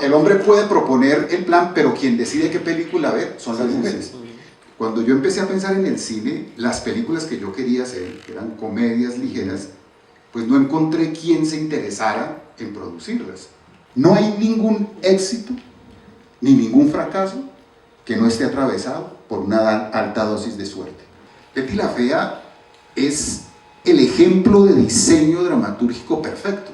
El hombre puede proponer el plan, pero quien decide qué película ver son las mujeres. Cuando yo empecé a pensar en el cine, las películas que yo quería hacer, que eran comedias ligeras, pues no encontré quien se interesara en producirlas. No hay ningún éxito ni ningún fracaso que no esté atravesado por una alta dosis de suerte. Betty la Fea es el ejemplo de diseño dramatúrgico perfecto.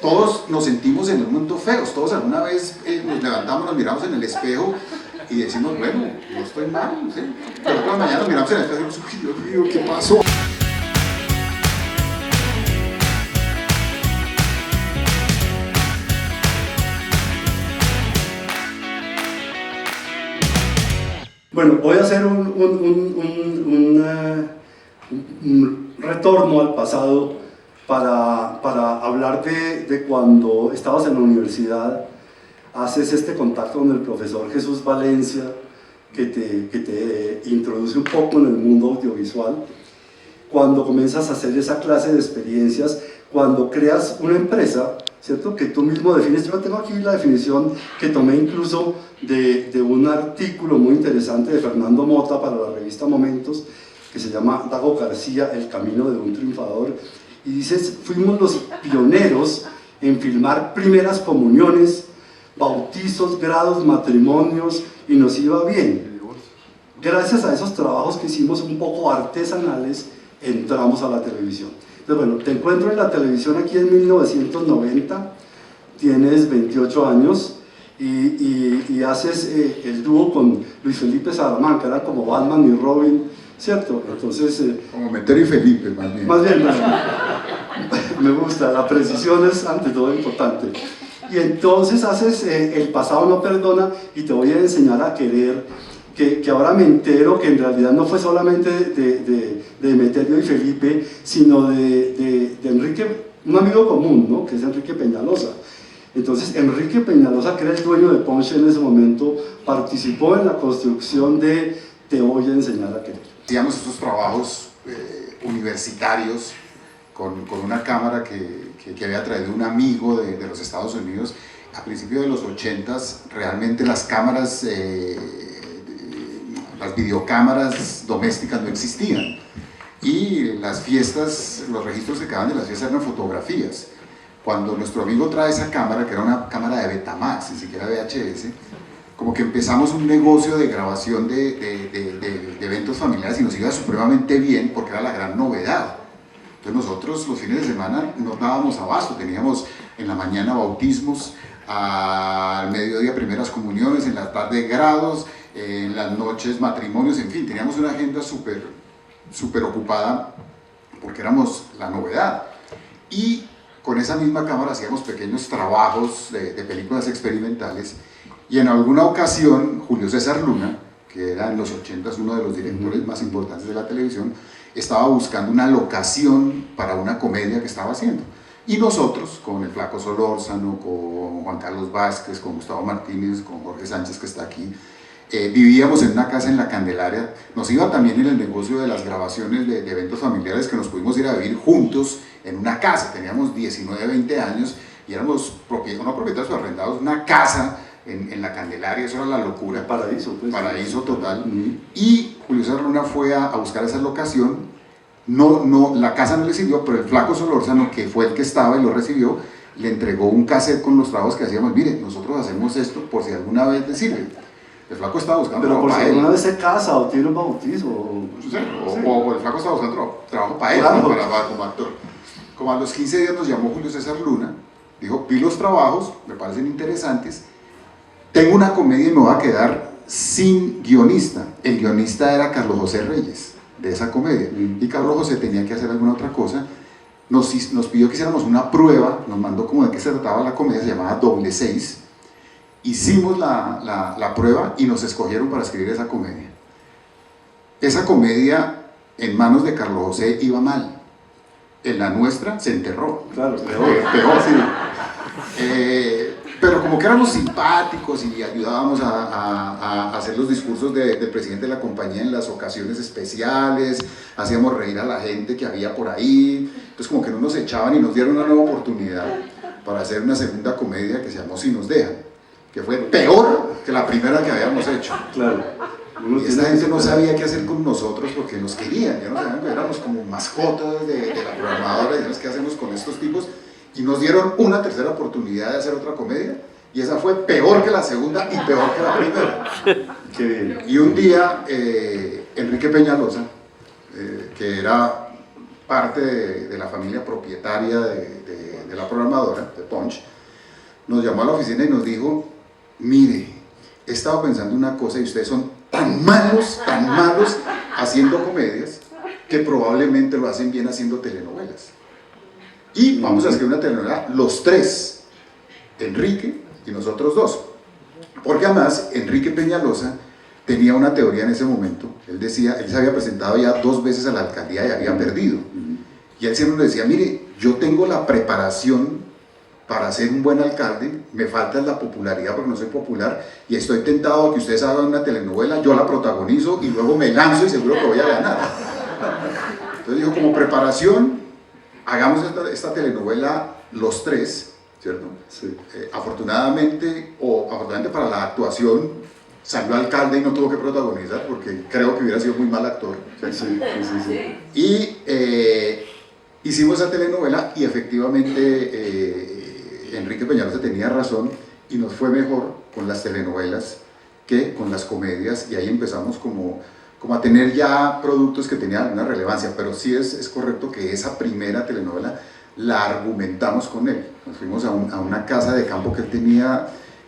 Todos nos sentimos en un momento feos, todos alguna vez nos levantamos, nos miramos en el espejo y decimos, bueno, no estoy mal, ¿sí? Pero por la mañana nos miramos en el espejo y decimos, uy, Dios mío, ¿qué pasó? Bueno, voy a hacer un retorno al pasado para hablar de cuando estabas en la universidad, haces este contacto con el profesor Jesús Valencia, que te introduce un poco en el mundo audiovisual, cuando comienzas a hacer esa clase de experiencias, cuando creas una empresa, ¿cierto? Que tú mismo defines. Yo tengo aquí la definición que tomé incluso de un artículo muy interesante de Fernando Mota para la revista Momentos, que se llama Dago García, El camino de un triunfador, y dices, fuimos los pioneros en filmar primeras comuniones, bautizos, grados, matrimonios, y nos iba bien. Gracias a esos trabajos que hicimos un poco artesanales, entramos a la televisión. Entonces, bueno, te encuentro en la televisión aquí en 1990, tienes 28 años y haces el dúo con Luis Felipe Salamanca, era como Batman y Robin, ¿cierto? Entonces, como Metero y Felipe, más bien. Más bien, me gusta, la precisión es ante todo importante. Y entonces haces El pasado no perdona y te voy a enseñar a querer, que ahora me entero que en realidad no fue solamente de Meterio y Felipe, sino de Enrique, un amigo común, ¿no? Que es Enrique Peñalosa. Entonces Enrique Peñalosa, que era el dueño de Ponche en ese momento, participó en la construcción de Te voy a enseñar a querer. Hacíamos estos trabajos universitarios con una cámara que había traído un amigo de los Estados Unidos. A principios de los 80s, realmente las cámaras, las videocámaras domésticas no existían. Y las fiestas, los registros que quedaban de las fiestas eran fotografías. Cuando nuestro amigo trae esa cámara, que era una cámara de Betamax, ni siquiera VHS, como que empezamos un negocio de grabación de eventos familiares y nos iba supremamente bien porque era la gran novedad. Entonces nosotros los fines de semana no dábamos abasto, teníamos en la mañana bautismos, al mediodía primeras comuniones, en la tarde grados, en las noches matrimonios, en fin, teníamos una agenda súper ocupada porque éramos la novedad. Y con esa misma cámara hacíamos pequeños trabajos de películas experimentales. Y en alguna ocasión, Julio César Luna, que era en los 80s uno de los directores más importantes de la televisión, estaba buscando una locación para una comedia que estaba haciendo. Y nosotros, con el Flaco Solórzano, con Juan Carlos Vázquez, con Gustavo Martínez, con Jorge Sánchez, que está aquí, vivíamos en una casa en La Candelaria. Nos iba también en el negocio de las grabaciones de eventos familiares, que nos pudimos ir a vivir juntos en una casa. Teníamos 19, 20 años y éramos no propietarios o arrendados, una casa en La Candelaria. Eso era la locura. Paraíso, pues. Paraíso total. Y Julio César Luna fue a buscar esa locación. No, la casa no le sirvió, pero el Flaco Solórzano, que fue el que estaba y lo recibió, le entregó un cassette con los trabajos que hacíamos. Mire, nosotros hacemos esto por si alguna vez le sirve. El Flaco estaba buscando pero trabajo por si para él. alguna vez se casa o tiene un bautizo. O el Flaco estaba buscando trabajo para él, claro, como actor. Como a los 15 días nos llamó Julio César Luna, dijo, vi los trabajos, me parecen interesantes, tengo una comedia y me voy a quedar sin guionista. El guionista era Carlos José Reyes, de esa comedia, y Carlos José tenía que hacer alguna otra cosa. Nos pidió que hiciéramos una prueba, nos mandó como de qué se trataba la comedia, se llamaba Doble 6. Hicimos la prueba y nos escogieron para escribir esa comedia. Esa comedia en manos de Carlos José iba mal, en la nuestra se enterró. Claro, peor, sí. Pero como que éramos simpáticos y ayudábamos a hacer los discursos del presidente de la compañía en las ocasiones especiales, hacíamos reír a la gente que había por ahí, entonces como que no nos echaban y nos dieron una nueva oportunidad para hacer una segunda comedia que se llamó Si nos dejan. que fue peor que la primera que habíamos hecho. Claro. Y esta gente no sabía qué hacer con nosotros porque nos querían, ya no sabían que éramos como mascotas de la programadora, y dijimos, ¿qué hacemos con estos tipos? Y nos dieron una tercera oportunidad de hacer otra comedia, y esa fue peor que la segunda y peor que la primera. Qué bien. Y un día, Enrique Peñalosa, que era parte de la familia propietaria de la programadora, de Punch, nos llamó a la oficina y nos dijo, mire, he estado pensando una cosa y ustedes son tan malos haciendo comedias que probablemente lo hacen bien haciendo telenovelas. Y vamos a escribir una telenovela, los tres, Enrique y nosotros dos. Porque además, Enrique Peñalosa tenía una teoría en ese momento. Él decía, él se había presentado ya 2 veces a la alcaldía y había perdido. Y él siempre nos decía, mire, yo tengo la preparación para ser un buen alcalde, me falta la popularidad porque no soy popular, y estoy tentado a que ustedes hagan una telenovela, yo la protagonizo y luego me lanzo y seguro que voy a ganar. Entonces dijo, como preparación, hagamos esta telenovela los tres, ¿cierto? Sí. Afortunadamente para la actuación, salió alcalde y no tuvo que protagonizar, porque creo que hubiera sido muy mal actor. Sí. Y hicimos esa telenovela y efectivamente Enrique Peñalosa tenía razón y nos fue mejor con las telenovelas que con las comedias, y ahí empezamos como a tener ya productos que tenían una relevancia, pero sí es correcto que esa primera telenovela la argumentamos con él. Nos fuimos a una casa de campo que él tenía,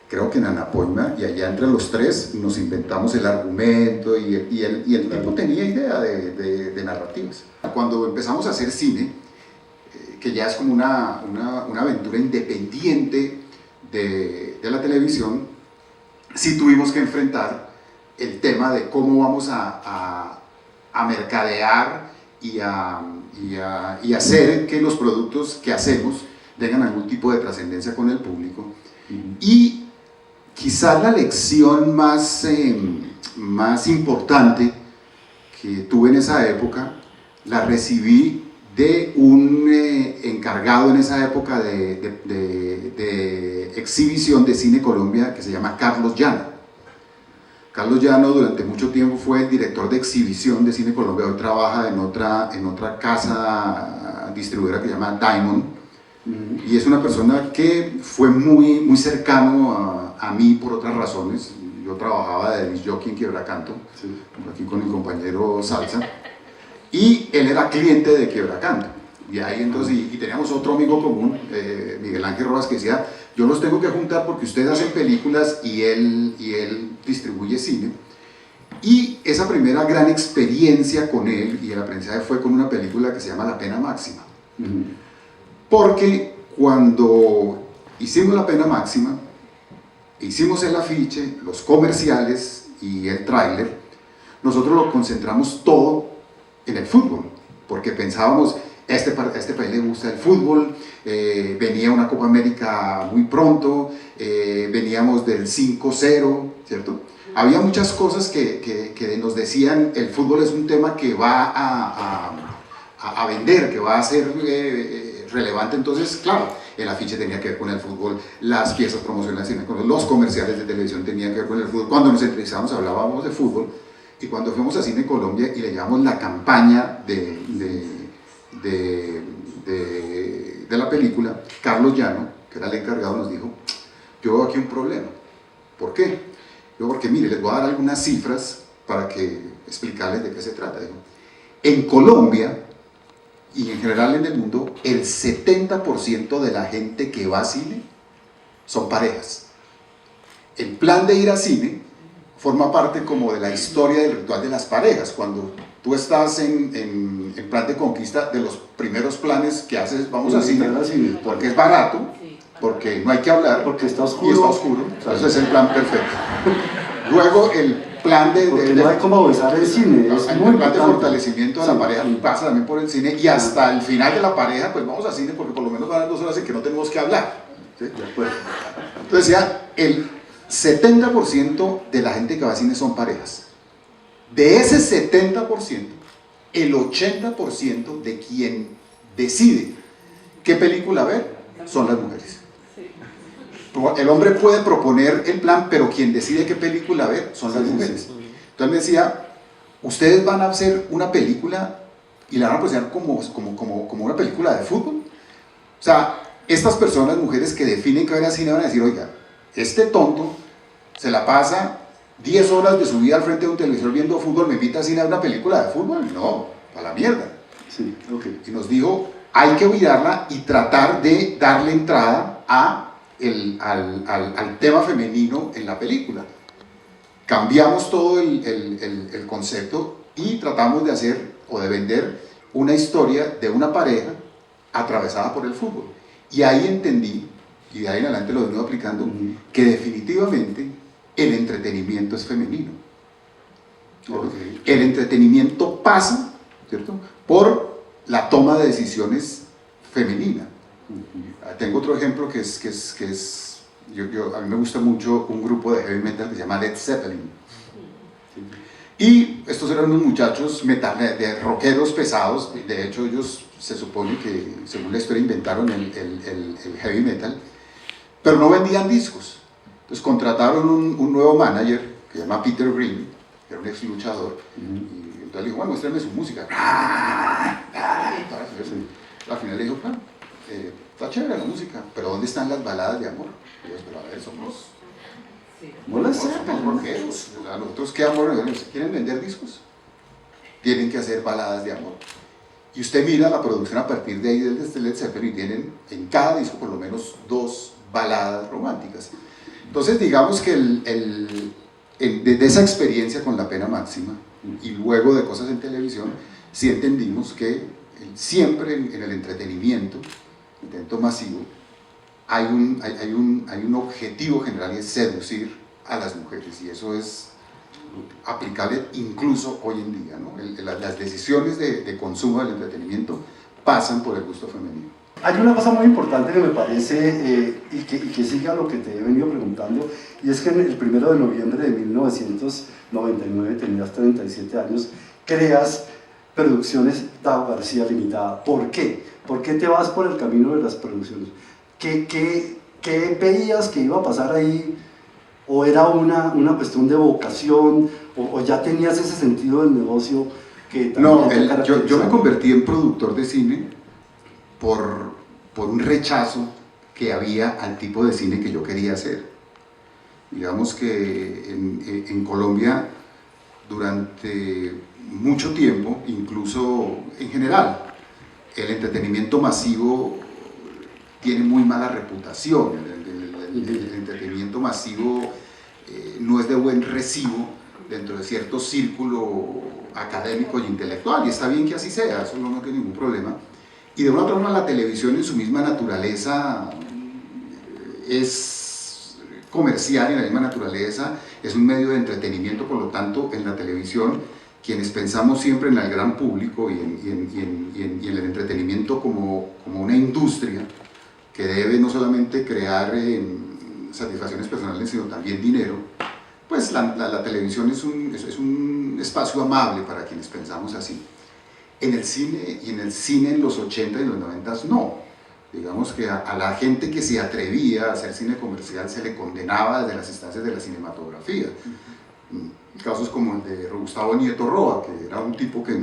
creo que en Anapoima, y allá entre los tres nos inventamos el argumento y el tipo tenía idea de narrativas. Cuando empezamos a hacer cine, que ya es como una aventura independiente de la televisión, sí tuvimos que enfrentar el tema de cómo vamos a mercadear y hacer que los productos que hacemos tengan algún tipo de trascendencia con el público. Y quizás la lección más importante que tuve en esa época la recibí de un encargado en esa época de exhibición de Cine Colombia, que se llama Carlos Llano. Carlos Llano durante mucho tiempo fue el director de exhibición de Cine Colombia, hoy trabaja en otra casa distribuidora que se llama Diamond, y es una persona que fue muy cercano a mí por otras razones. Yo trabajaba de disc jockey en Quiebracanto, aquí con mi compañero Salsa, y él era cliente de Quiebracanto, y ahí entonces, y teníamos otro amigo común, Miguel Ángel Rojas, que decía, yo los tengo que juntar porque ustedes hacen películas y él distribuye cine. Y esa primera gran experiencia con él y el aprendizaje fue con una película que se llama La Pena Máxima. Porque cuando hicimos La Pena Máxima, hicimos el afiche, los comerciales y el tráiler, nosotros lo concentramos todo en el fútbol, porque pensábamos, a este país le gusta el fútbol, venía una Copa América muy pronto, veníamos del 5-0, ¿cierto? Había muchas cosas que nos decían, el fútbol es un tema que va a vender, que va a ser relevante. Entonces, claro, el afiche tenía que ver con el fútbol, las piezas promocionales, los comerciales de televisión tenían que ver con el fútbol. Cuando nos entrevistamos hablábamos de fútbol, y cuando fuimos a Cine Colombia y le llevamos la campaña de la película, Carlos Llano, que era el encargado, nos dijo, yo veo aquí un problema. ¿Por qué? Porque mire, les voy a dar algunas cifras para explicarles de qué se trata. Dijo, en Colombia y en general en el mundo, el 70% de la gente que va a cine son parejas. El plan de ir a cine forma parte como de la historia del ritual de las parejas. Cuando tú estás en plan de conquista, de los primeros planes que haces, vamos a cine, porque es barato, porque no hay que hablar, porque está oscuro, y está oscuro. Ese es el plan perfecto. Luego el plan porque no hay como besar el cine, el plan de fortalecimiento de la pareja pasa también por el cine, y hasta el final de la pareja pues vamos a cine porque por lo menos van a 2 horas en que no tenemos que hablar, ¿sí? Entonces ya el 70% de la gente que va a cine son parejas. De ese 70%, el 80% de quien decide qué película ver son las mujeres. el hombre puede proponer el plan, pero quien decide qué película ver son las mujeres. Entonces me decía, ustedes van a hacer una película y la van a presentar como una película de fútbol. O sea, estas personas, mujeres que definen que van al cine, van a decir, oiga, este tonto se la pasa 10 horas de su vida al frente de un televisor viendo fútbol, ¿me invita al cine a ver una película de fútbol? No, para la mierda. Sí, okay. Y nos dijo, hay que mirarla y tratar de darle entrada al tema femenino en la película. Cambiamos todo el concepto y tratamos de hacer o de vender una historia de una pareja atravesada por el fútbol. Y ahí entendí, y de ahí en adelante lo he venido aplicando, que definitivamente el entretenimiento es femenino. Okay. El entretenimiento pasa, ¿cierto?, por la toma de decisiones femenina. Tengo otro ejemplo que es a mí me gusta mucho un grupo de heavy metal que se llama Led Zeppelin. Y estos eran unos muchachos de rockeros pesados. De hecho, ellos se supone que, según la historia, inventaron el heavy metal, pero no vendían discos. Entonces contrataron un nuevo manager que se llama Peter Green, que era un ex luchador, y entonces le dijo, bueno, muéstrame su música. Al final le dijo, claro, está chévere la música, pero ¿dónde están las baladas de amor? Y ellos, pero a ver, somos rockeros. A nosotros, ¿qué amor? ¿Quieren vender discos? Tienen que hacer baladas de amor. Y usted mira la producción a partir de ahí del Led Zeppelin y tienen en cada disco por lo menos 2 baladas románticas. Entonces digamos que de esa experiencia con La Pena Máxima y luego de cosas en televisión, sí entendimos que siempre en el entretenimiento masivo hay un objetivo general y es seducir a las mujeres, y eso es aplicable incluso hoy en día, ¿no? Las decisiones de consumo del entretenimiento pasan por el gusto femenino. Hay una cosa muy importante que me parece y que sigue a lo que te he venido preguntando, y es que el 1 de noviembre de 1999, tenías 37 años, creas Producciones Dao García Limitada. ¿Por qué? ¿Por qué te vas por el camino de las producciones? ¿Qué veías que iba a pasar ahí? ¿O era una cuestión de vocación? ¿O ya tenías ese sentido del negocio que también no, yo me convertí en productor de cine por un rechazo que había al tipo de cine que yo quería hacer. Digamos que en Colombia, durante mucho tiempo, incluso en general, el entretenimiento masivo tiene muy mala reputación. El entretenimiento masivo no es de buen recibo dentro de cierto círculo académico y intelectual, y está bien que así sea, eso no tiene ningún problema. Y de una forma la televisión en su misma naturaleza es comercial, y en la misma naturaleza es un medio de entretenimiento. Por lo tanto, en la televisión, quienes pensamos siempre en el gran público y en el entretenimiento como una industria que debe no solamente crear satisfacciones personales, sino también dinero, pues la televisión es un espacio amable para quienes pensamos así. En el cine, y en el cine en los 80 y los 90 no. Digamos que a la gente que se atrevía a hacer cine comercial se le condenaba desde las instancias de la cinematografía. Casos como el de Gustavo Nieto Roa, que era un tipo que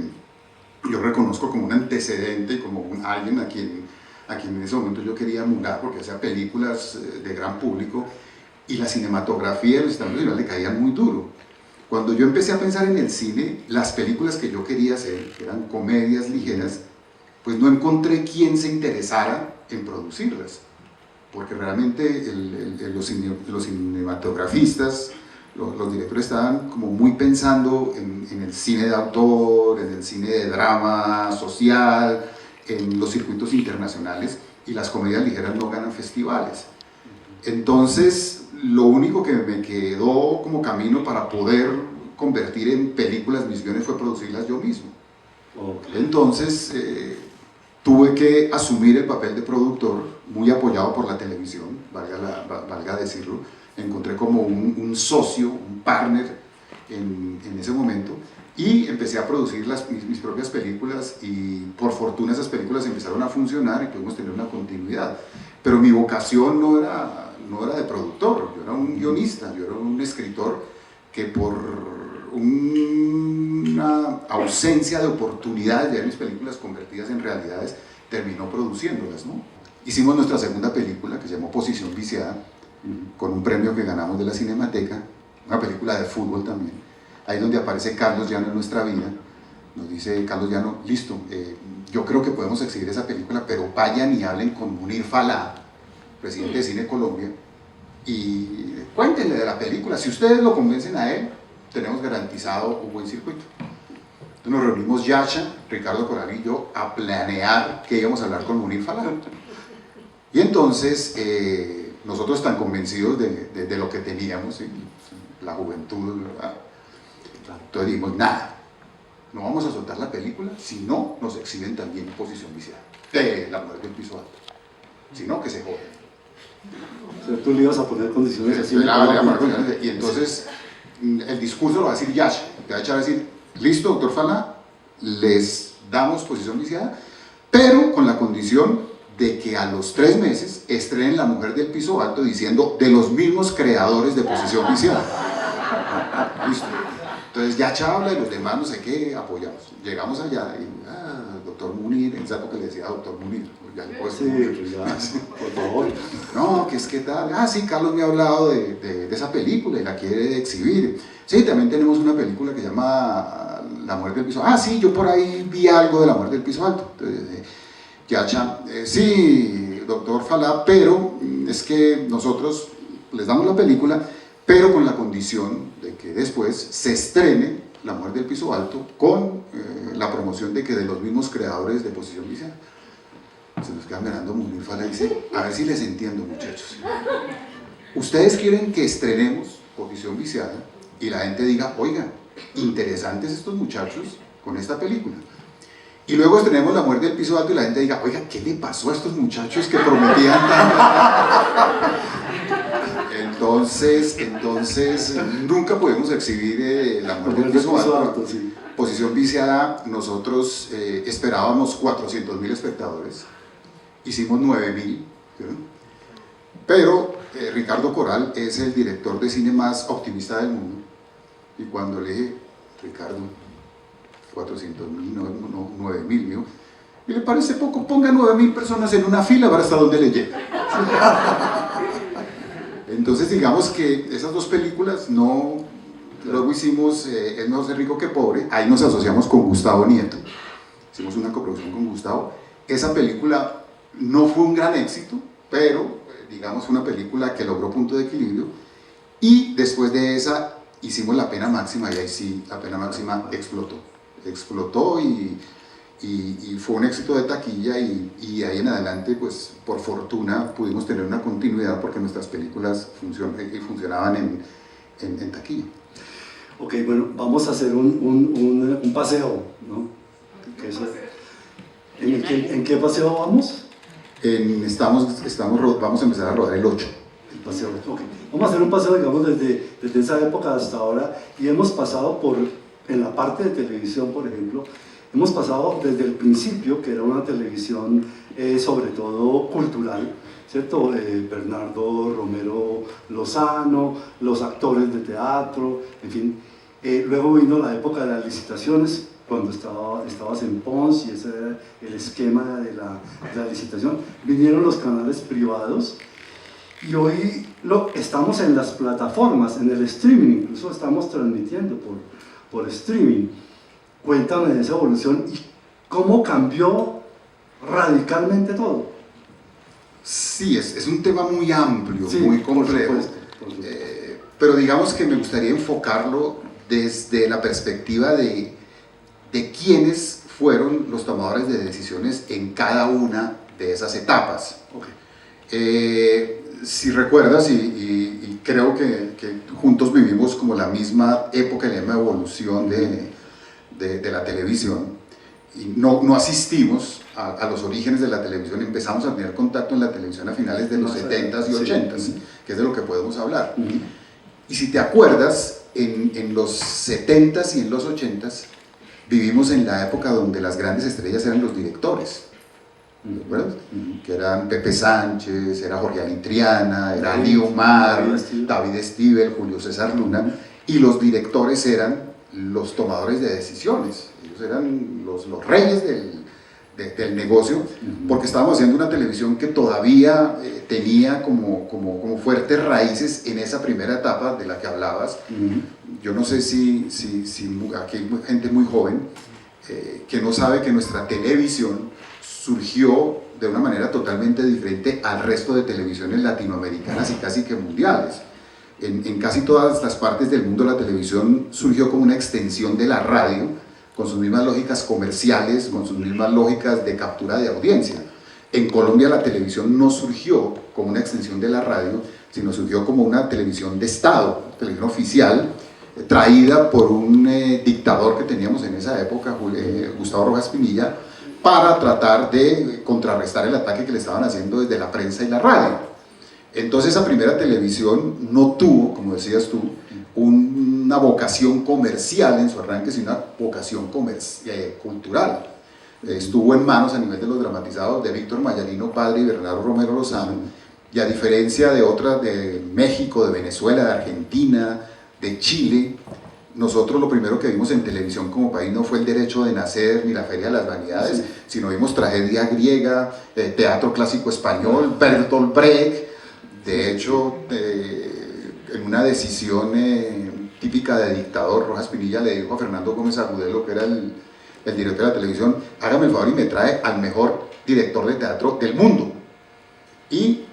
yo reconozco como un antecedente y como alguien a quien en ese momento yo quería emular, porque hacía películas de gran público, y la cinematografía de los Estados Unidos le caían muy duro. Cuando yo empecé a pensar en el cine, las películas que yo quería hacer, que eran comedias ligeras, pues no encontré quien se interesara en producirlas, porque realmente los cinematografistas, los directores estaban como muy pensando en el cine de autor, en el cine de drama social, en los circuitos internacionales, y las comedias ligeras no ganan festivales. Entonces, lo único que me quedó como camino para poder convertir en películas mis guiones fue producirlas yo mismo. Okay. Entonces, tuve que asumir el papel de productor, muy apoyado por la televisión, valga decirlo. Encontré como un socio, un partner en ese momento, y empecé a producir mis propias películas, y por fortuna esas películas empezaron a funcionar y pudimos tener una continuidad. Pero mi vocación no no era de productor, yo era un guionista, yo era un escritor que por una ausencia de oportunidades de ver mis películas convertidas en realidades, terminó produciéndolas, ¿no? Hicimos nuestra segunda película, que se llamó Posición Viciada, con un premio que ganamos de la Cinemateca, una película de fútbol también. Ahí es donde aparece Carlos Llano en nuestra vida. Nos dice Carlos Llano, listo, yo creo que podemos exhibir esa película, pero vayan y hablen con Munir Falá, presidente de Cine Colombia, y cuéntenle de la película. Si ustedes lo convencen a él, tenemos garantizado un buen circuito. Entonces nos reunimos Yasha, Ricardo Coral y yo a planear que íbamos a hablar con Munir Falá. Y entonces, nosotros tan convencidos de lo que teníamos, la juventud, ¿verdad? Entonces dijimos, nada, no vamos a soltar la película, si no nos exhiben también Posición Viciada, de La Mujer del Piso Alto, si no, que se joden. O sea, tú le ibas a poner condiciones así. Y entonces el discurso lo va a decir Yasha, te va a echar a decir, listo, doctor Falá, les damos Posición Viciada, pero con la condición de que a los 3 meses estrenen La Mujer del Piso Alto diciendo de los mismos creadores de Posición Viciada. Listo. Entonces Yasha habla y los demás no sé qué apoyamos. Llegamos allá y, doctor Munir, en esa época le decía doctor Munir. Ya le puedo decir, por favor. No, que es que tal. Sí, Carlos me ha hablado de esa película y la quiere exhibir. Sí, también tenemos una película que se llama La Mujer del Piso. Sí, yo por ahí vi algo de La Mujer del Piso Alto. Entonces, Yasha, sí, doctor Falá, pero es que nosotros les damos la película, pero con la condición de que después se estrene La Mujer del Piso Alto con la promoción de que de los mismos creadores de Posición Viciada. Se nos queda mirando Munir Falá y dice, a ver si les entiendo, muchachos. Ustedes quieren que estrenemos Posición Viciada y la gente diga, oiga, interesantes estos muchachos con esta película. Y luego estrenemos La Muerte del Piso Alto y la gente diga, oiga, ¿qué le pasó a estos muchachos que prometían tanto? Entonces nunca pudimos exhibir La Muerte del Piso Alto. Sí. Posición Viciada, nosotros esperábamos 400.000 espectadores, hicimos 9.000, pero Ricardo Coral es el director de cine más optimista del mundo, y cuando le dije, Ricardo, 400.000, no 9.000, dijo, ¿y le parece poco? Ponga 9.000 personas en una fila para hasta donde le llega. Entonces digamos que esas dos películas no, luego hicimos Es mejor ser rico que pobre, ahí nos asociamos con Gustavo Nieto, hicimos una coproducción con Gustavo. Esa película no fue un gran éxito, pero digamos fue una película que logró punto de equilibrio, y después de esa hicimos La Pena Máxima, y ahí sí, La Pena Máxima explotó y fue un éxito de taquilla, y ahí en adelante, pues por fortuna pudimos tener una continuidad porque nuestras películas funcionaban en taquilla. Ok, bueno, vamos a hacer un paseo, ¿no? ¿En qué paseo vamos? Vamos a empezar a rodar el 8. El paseo, ok. Vamos a hacer un paseo, digamos, desde esa época hasta ahora, y hemos pasado en la parte de televisión, por ejemplo, hemos pasado desde el principio, que era una televisión sobre todo cultural, ¿cierto? Bernardo Romero Lozano, los actores de teatro, en fin. Luego vino la época de las licitaciones, cuando estabas en Pons, y ese era el esquema de la licitación. Vinieron los canales privados, y hoy estamos en las plataformas, en el streaming, incluso estamos transmitiendo por streaming. Cuéntame de esa evolución y cómo cambió radicalmente todo. Sí, es un tema muy amplio, sí, muy complejo, por supuesto. pero digamos que me gustaría enfocarlo desde la perspectiva de quiénes fueron los tomadores de decisiones en cada una de esas etapas. Okay. Si recuerdas, y creo que juntos vivimos como la misma época y la misma evolución de la televisión, y no asistimos a los orígenes de la televisión, empezamos a tener contacto en la televisión a finales de los 70s y 80s, sí. Que es de lo que podemos hablar. Y si te acuerdas, en los 70s y en los 80s vivimos en la época donde las grandes estrellas eran los directores. ¿te acuerdas? Que eran Pepe Sánchez, era Jorge Alitriana, era Lío Mar, David Stivel, Julio César Luna, y los directores eran los tomadores de decisiones, ellos eran los reyes del negocio, porque estábamos haciendo una televisión que todavía tenía como fuertes raíces en esa primera etapa de la que hablabas. Yo no sé si aquí hay gente muy joven que no sabe que nuestra televisión surgió de una manera totalmente diferente al resto de televisiones latinoamericanas y casi que mundiales. En casi todas las partes del mundo la televisión surgió como una extensión de la radio, con sus mismas lógicas comerciales, con sus mismas lógicas de captura de audiencia. En Colombia la televisión no surgió como una extensión de la radio, sino surgió como una televisión de Estado, televisión oficial, traída por un dictador que teníamos en esa época, Gustavo Rojas Pinilla, para tratar de contrarrestar el ataque que le estaban haciendo desde la prensa y la radio. Entonces esa primera televisión no tuvo, como decías tú, una vocación comercial en su arranque, sino una vocación cultural. Estuvo en manos a nivel de los dramatizados de Víctor Mayarino Padre y Bernardo Romero Lozano, y a diferencia de otras de México, de Venezuela, de Argentina, de Chile, nosotros lo primero que vimos en televisión como país no fue El Derecho de Nacer ni La Feria de las Vanidades, sino vimos tragedia griega, teatro clásico español, Bertolt Brecht. De hecho, en una decisión típica de dictador, Rojas Pinilla le dijo a Fernando Gómez Agudelo, que era el director de la televisión: hágame el favor y me trae al mejor director de teatro del mundo. Y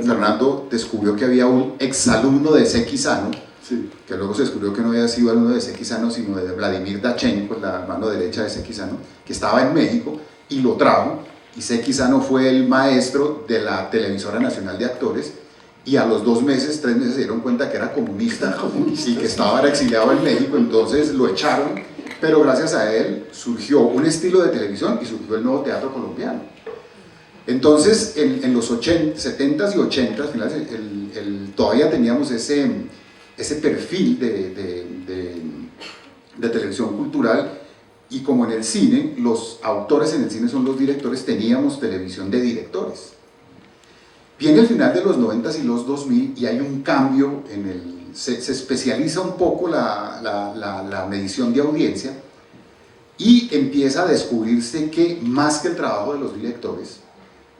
Fernando descubrió que había un exalumno de Sequizano, que luego se descubrió que no había sido alumno de Sequizano, sino de Vladimir Dachenko, la mano derecha de Sequizano, que estaba en México, y lo trajo. Y Sequizano fue el maestro de la Televisora Nacional de Actores, y a los 2 meses, 3 meses se dieron cuenta que era comunista y que estaba exiliado en México, entonces lo echaron, pero gracias a él surgió un estilo de televisión y surgió el nuevo teatro colombiano. Entonces en los 70s y 80s, finales, todavía teníamos ese perfil de televisión cultural. Y como en el cine, los autores en el cine son los directores, teníamos televisión de directores. Viene el final de los 90s y los 2000 y hay un cambio, se especializa un poco la medición de audiencia, y empieza a descubrirse que más que el trabajo de los directores,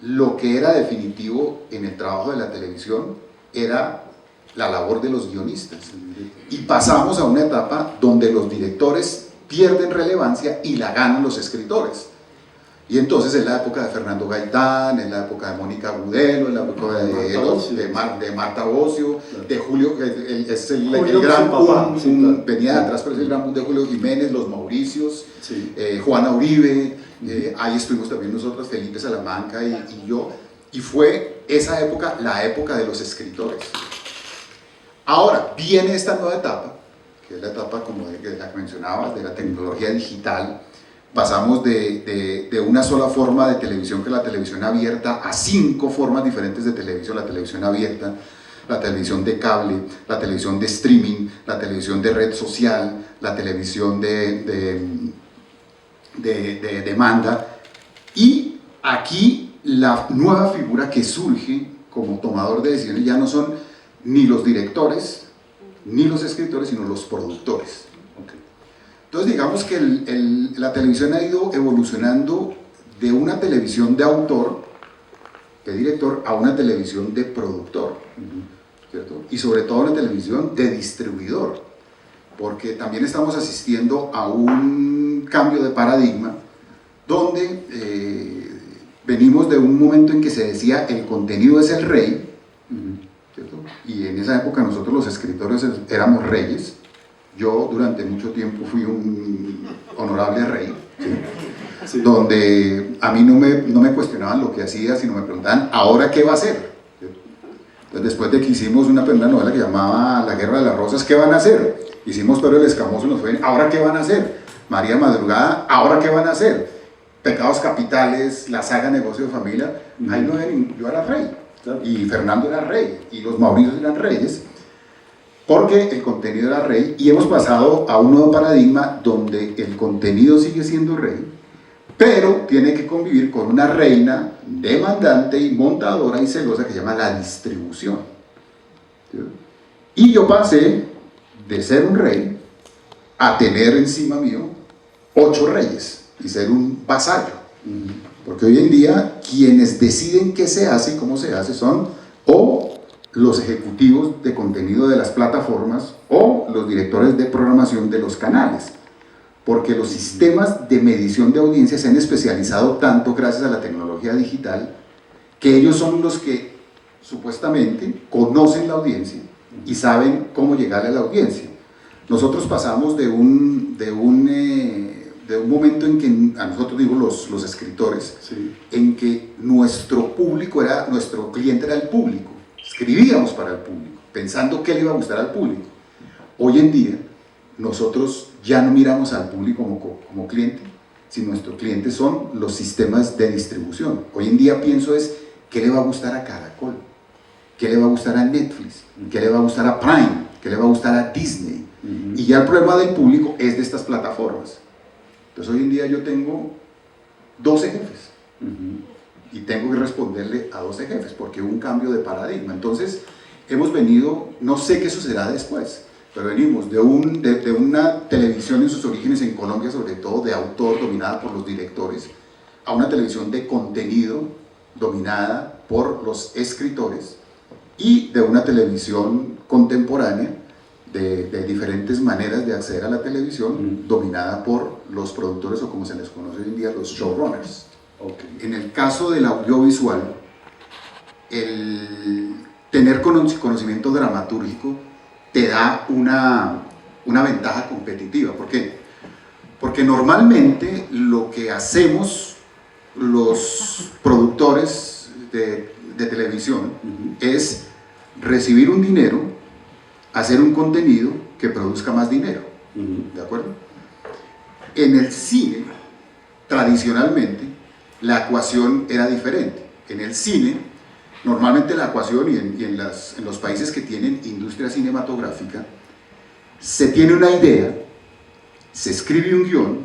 lo que era definitivo en el trabajo de la televisión era la labor de los guionistas. Y pasamos a una etapa donde los directores pierden relevancia y la ganan los escritores. Y entonces es la época de Fernando Gaitán, es la época de Mónica Agudelo, es la época de Marta Bosio, de Julio, es el gran boom, venía de atrás, pero es el gran boom de Julio Jiménez, los Mauricios, Juana Uribe, ahí estuvimos también nosotros, Felipe Salamanca y yo, y fue esa época la época de los escritores. Ahora viene esta nueva etapa, que es la etapa como de la que mencionabas, de la tecnología digital. Pasamos de una sola forma de televisión, que es la televisión abierta, a 5 formas diferentes de televisión: la televisión abierta, la televisión de cable, la televisión de streaming, la televisión de red social, la televisión de demanda. Y aquí la nueva figura que surge como tomador de decisiones ya no son ni los directores ni los escritores, sino los productores. Entonces digamos que la televisión ha ido evolucionando de una televisión de autor, de director, a una televisión de productor, ¿cierto? Y sobre todo una televisión de distribuidor, porque también estamos asistiendo a un cambio de paradigma donde venimos de un momento en que se decía el contenido es el rey, ¿cierto? Y en esa época nosotros los escritores éramos reyes. Yo durante mucho tiempo fui un honorable rey, ¿sí? Donde a mí no me cuestionaban lo que hacía, sino me preguntaban, ¿ahora qué va a hacer? Entonces, después de que hicimos una novela que llamaba La Guerra de las Rosas, ¿qué van a hacer? Hicimos Pedro el Escamoso y nos fue, ¿ahora qué van a hacer? María Madrugada, ¿ahora qué van a hacer? Pecados Capitales, la saga Negocio de Familia. Ahí no era, yo era rey, y Fernando era rey, y los Mauricios eran reyes, porque el contenido era rey, y hemos pasado a un nuevo paradigma donde el contenido sigue siendo rey, pero tiene que convivir con una reina demandante y montadora y celosa que se llama la distribución. ¿Sí? Y yo pasé de ser un rey a tener encima mío 8 reyes y ser un vasallo. Porque hoy en día quienes deciden qué se hace y cómo se hace son o los ejecutivos de contenido de las plataformas o los directores de programación de los canales. Porque los sistemas de medición de audiencia se han especializado tanto gracias a la tecnología digital que ellos son los que supuestamente conocen la audiencia y saben cómo llegarle a la audiencia. Nosotros pasamos de un momento en que, a nosotros digo los escritores, Sí. en que nuestro cliente era el público, escribíamos para el público, pensando qué le iba a gustar al público. Hoy en día, nosotros ya no miramos al público como cliente, sino nuestros clientes son los sistemas de distribución. Hoy en día pienso es, ¿qué le va a gustar a Caracol? ¿Qué le va a gustar a Netflix? ¿Qué le va a gustar a Prime? ¿Qué le va a gustar a Disney? Y ya el problema del público es de estas plataformas. Entonces hoy en día yo tengo 12 jefes y tengo que responderle a 12 jefes porque hubo un cambio de paradigma. Entonces hemos venido, no sé qué sucederá después, pero venimos de una televisión en sus orígenes en Colombia, sobre todo de autor, dominada por los directores, a una televisión de contenido dominada por los escritores y de una televisión contemporánea de diferentes maneras de acceder a la televisión, dominada por los productores o como se les conoce hoy en día, los showrunners. Okay. En el caso del audiovisual, el tener conocimiento dramatúrgico te da una ventaja competitiva. ¿Por qué? Porque normalmente lo que hacemos los productores de televisión es recibir un dinero, hacer un contenido que produzca más dinero. ¿De acuerdo? En el cine, tradicionalmente, la ecuación era diferente. En el cine, normalmente la ecuación, y en los países que tienen industria cinematográfica, se tiene una idea, se escribe un guión,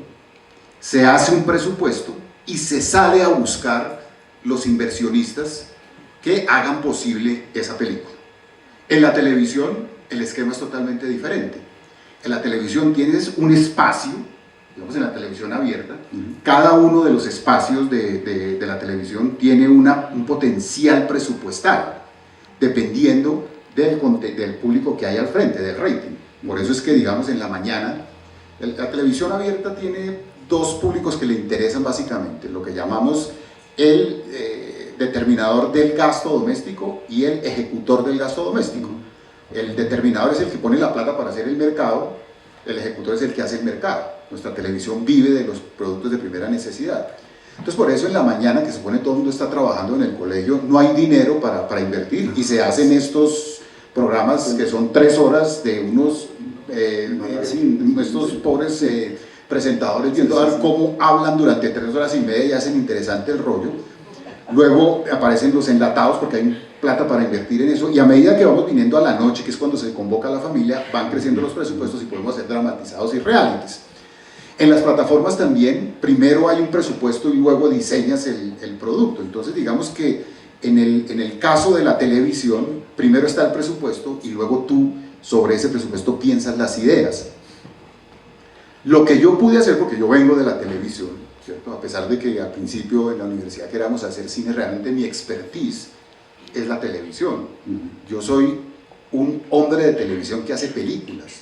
se hace un presupuesto y se sale a buscar los inversionistas que hagan posible esa película. En la televisión, el esquema es totalmente diferente. En la televisión tienes un espacio, digamos en la televisión abierta, cada uno de los espacios de la televisión tiene un potencial presupuestal, dependiendo del público que hay al frente, del rating. Por eso es que, digamos, en la mañana, la televisión abierta tiene 2 públicos que le interesan básicamente, lo que llamamos el determinador del gasto doméstico y el ejecutor del gasto doméstico. El determinador es el que pone la plata para hacer el mercado, el ejecutor es el que hace el mercado. Nuestra televisión vive de los productos de primera necesidad. Entonces por eso en la mañana, que se supone todo el mundo está trabajando en el colegio, no hay dinero para invertir y se hacen estos programas que son 3 horas de unos estos pobres presentadores viendo a ver cómo hablan durante 3 horas y media y hacen interesante el rollo. Luego aparecen los enlatados porque hay plata para invertir en eso, y a medida que vamos viniendo a la noche, que es cuando se convoca a la familia, van creciendo los presupuestos y podemos hacer dramatizados y realities. En las plataformas también, primero hay un presupuesto y luego diseñas el producto. Entonces digamos que en el caso de la televisión, primero está el presupuesto y luego tú sobre ese presupuesto piensas las ideas. Lo que yo pude hacer, porque yo vengo de la televisión, ¿cierto? A pesar de que al principio en la universidad queríamos hacer cine, realmente mi expertise es la televisión. Yo soy un hombre de televisión que hace películas,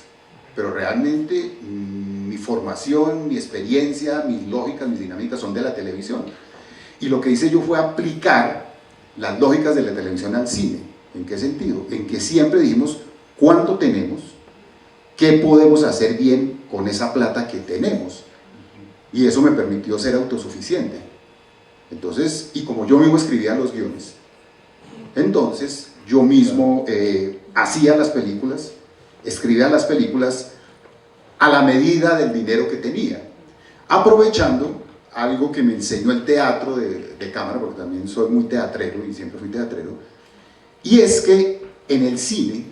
pero realmente mi formación, mi experiencia, mis lógicas, mis dinámicas son de la televisión. Y lo que hice yo fue aplicar las lógicas de la televisión al cine. ¿En qué sentido? En que siempre dijimos cuánto tenemos, qué podemos hacer bien con esa plata que tenemos. Y eso me permitió ser autosuficiente. Entonces, y como yo mismo escribía los guiones, entonces yo mismo hacía las películas, escribía las películas a la medida del dinero que tenía, aprovechando algo que me enseñó el teatro de cámara, porque también soy muy teatrero y siempre fui teatrero, y es que en el cine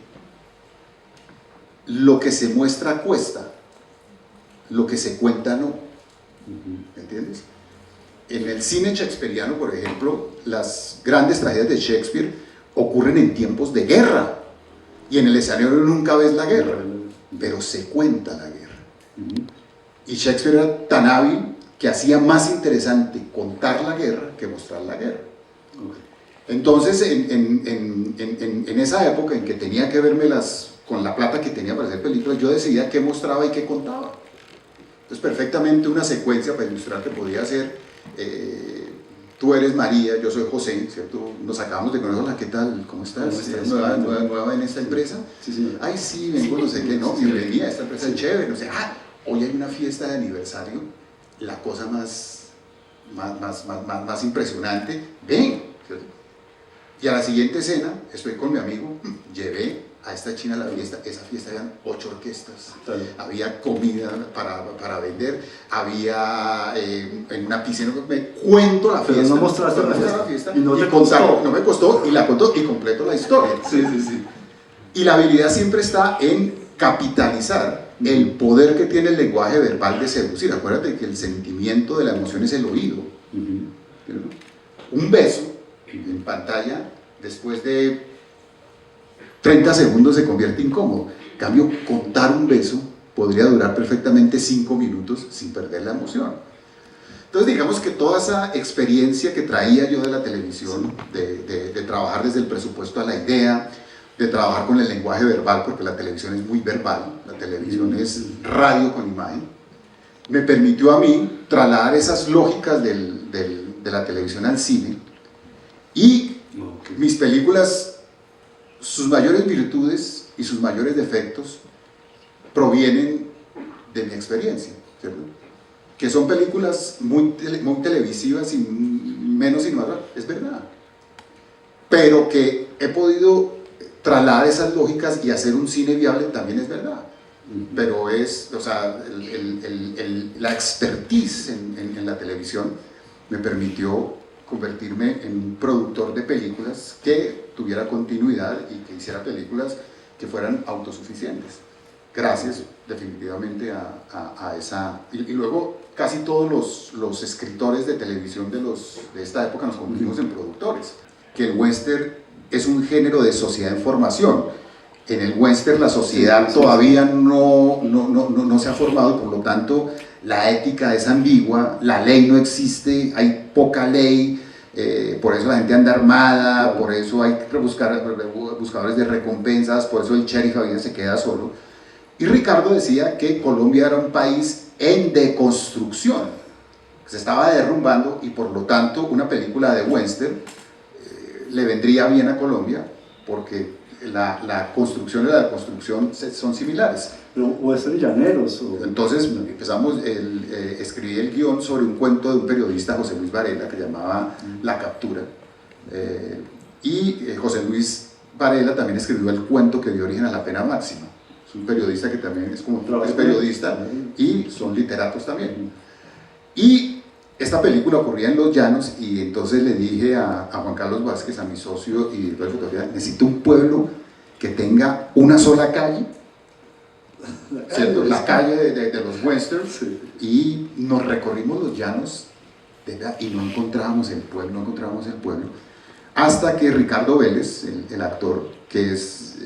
lo que se muestra cuesta, lo que se cuenta no. ¿Entiendes? en el cine shakespeariano, por ejemplo, las grandes tragedias de Shakespeare ocurren en tiempos de guerra, y en el escenario nunca ves la guerra, pero se cuenta la guerra. Y Shakespeare era tan hábil que hacía más interesante contar la guerra que mostrar la guerra. Entonces, en esa época en que tenía que vérmelas con la plata que tenía para hacer películas, yo decidía qué mostraba y qué contaba. Entonces, perfectamente una secuencia para ilustrar que podía ser, tú eres María, yo soy José, ¿cierto? Nos acabamos de conocer, hola, ¿qué tal? ¿Cómo estás? ¿Estás nueva en esta empresa? Sí, sí. Ay, sí, vengo, no sé qué, no, bienvenida, esta empresa es chévere, no sé, hoy hay una fiesta de aniversario, la cosa más impresionante, ven, ¿cierto? Y a la siguiente escena, estoy con mi amigo, llevé a esta china a la fiesta, esa fiesta habían 8 orquestas, había comida para vender, había en una piscina, me cuento la fiesta. Pero no mostraste la fiesta. Y no te costó. No me costó, y la contó y completo la historia. Sí, sí, sí. Y la habilidad siempre está en capitalizar el poder que tiene el lenguaje verbal de seducir. Acuérdate que el sentimiento de la emoción es el oído. Un beso en pantalla, después de 30 segundos se convierte incómodo. En cambio, contar un beso podría durar perfectamente 5 minutos sin perder la emoción. Entonces, digamos que toda esa experiencia que traía yo de la televisión, de trabajar desde el presupuesto a la idea, de trabajar con el lenguaje verbal, porque la televisión es muy verbal, la televisión es radio con imagen, me permitió a mí trasladar esas lógicas de la televisión al cine, y mis películas, sus mayores virtudes y sus mayores defectos provienen de mi experiencia, ¿cierto? Que son películas muy televisivas y menos innovadoras, es verdad, pero que he podido trasladar esas lógicas y hacer un cine viable también es verdad. Pero es, o sea, la expertise en la televisión me permitió convertirme en un productor de películas que tuviera continuidad y que hiciera películas que fueran autosuficientes. Gracias definitivamente a esa... Y luego casi todos los escritores de televisión de esta época nos convertimos en productores. Que el western es un género de sociedad en formación. En el western la sociedad todavía no se ha formado, por lo tanto la ética es ambigua, la ley no existe, hay poca ley, por eso la gente anda armada, por eso hay que buscar buscadores de recompensas, por eso el sheriff a veces se queda solo. Y Ricardo decía que Colombia era un país en deconstrucción, se estaba derrumbando, y por lo tanto una película de western le vendría bien a Colombia, porque la construcción y la deconstrucción son similares. Pero western llaneros. Entonces empezamos, escribí el guión sobre un cuento de un periodista, José Luis Varela, que llamaba La Captura, y José Luis Varela también escribió el cuento que dio origen a La Pena Máxima. Es un periodista que también es periodista y son literatos también. Y esta película ocurría en Los Llanos, y entonces le dije a Juan Carlos Vázquez, a mi socio y director de fotografía, necesito un pueblo que tenga una sola calle, ¿cierto? La calle de los westerns, sí. Y nos recorrimos Los Llanos y no encontrábamos el pueblo, hasta que Ricardo Vélez, el actor, que es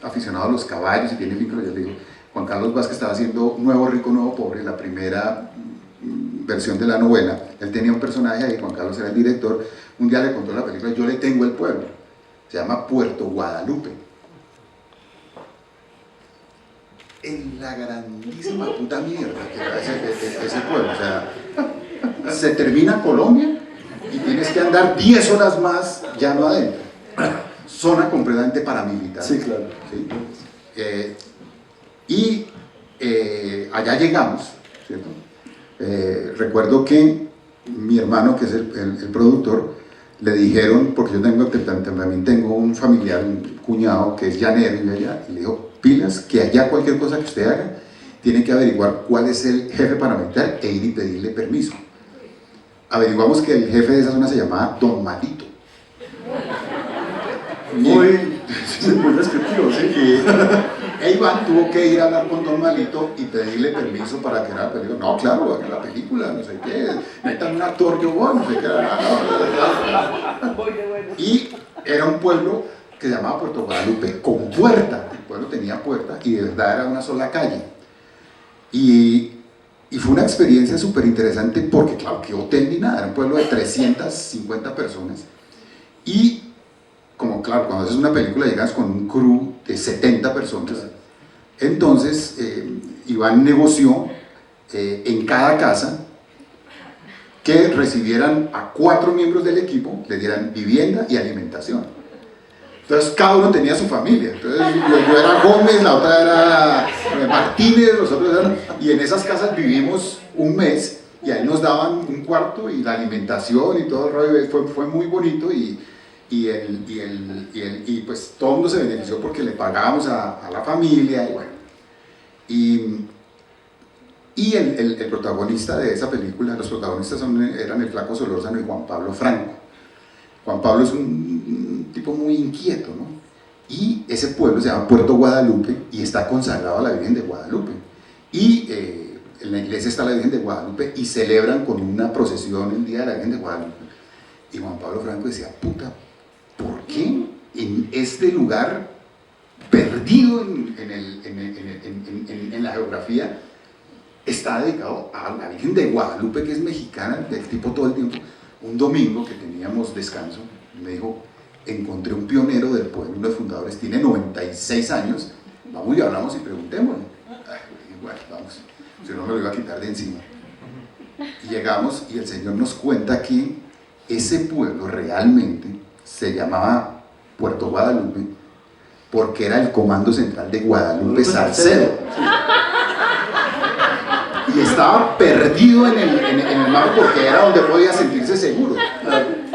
aficionado a los caballos y tiene vínculos, ya le digo, Juan Carlos Vázquez estaba haciendo Nuevo Rico, Nuevo Pobre, la primera versión de la novela. Él tenía un personaje ahí, Juan Carlos era el director. Un día le contó la película, yo le tengo el pueblo, se llama Puerto Guadalupe, en la grandísima puta mierda que era ese pueblo. O sea, se termina Colombia y tienes que andar 10 horas más ya no adentro, zona completamente paramilitar. Sí, claro. ¿Sí? Allá llegamos, ¿cierto? Recuerdo que mi hermano, que es el productor, le dijeron, porque yo también tengo un familiar, un cuñado que es llanero y allá, y le dijo, pilas, que allá cualquier cosa que usted haga, tiene que averiguar cuál es el jefe paramilitar e ir y pedirle permiso. Averiguamos que el jefe de esa zona se llamaba Don Malito. Muy descriptivo, sí. E Iván tuvo que ir a hablar con Don Malito y pedirle permiso para que haga la película. No, claro, hagan la película, no sé qué, necesitan un actor, yo voy, no sé qué. Y era un pueblo que se llamaba Puerto Guadalupe, con puerta. El pueblo tenía puerta y de verdad era una sola calle. Y fue una experiencia súper interesante porque, claro, que hotel ni nada, era un pueblo de 350 personas. Y, como claro, cuando haces una película llegas con un crew de 70 personas. Entonces, Iván negoció en cada casa que recibieran a 4 miembros del equipo, le dieran vivienda y alimentación. Entonces cada uno tenía su familia. Entonces yo era Gómez, la otra era Martínez, los otros eran... Y en esas casas vivimos un mes y ahí nos daban un cuarto y la alimentación y todo el rollo. Fue muy bonito y pues todo el mundo se benefició porque le pagábamos a la familia y bueno. Y el protagonista de esa película, los protagonistas eran el Flaco Solórzano y Juan Pablo Franco. Juan Pablo es un tipo muy inquieto, ¿no? Y ese pueblo se llama Puerto Guadalupe y está consagrado a la Virgen de Guadalupe. Y en la iglesia está la Virgen de Guadalupe y celebran con una procesión el Día de la Virgen de Guadalupe. Y Juan Pablo Franco decía, puta, ¿por qué en este lugar perdido en la geografía está dedicado a la Virgen de Guadalupe, que es mexicana, del tipo todo el tiempo? Un domingo que teníamos descanso, me dijo, encontré un pionero del pueblo, uno de los fundadores, tiene 96 años, vamos y hablamos y preguntémosle. Bueno, vamos, si no me lo iba a quitar de encima. Y llegamos y el señor nos cuenta que ese pueblo realmente se llamaba Puerto Guadalupe porque era el Comando Central de Guadalupe Salcedo. Y estaba perdido en el mar porque era donde podía sentirse seguro.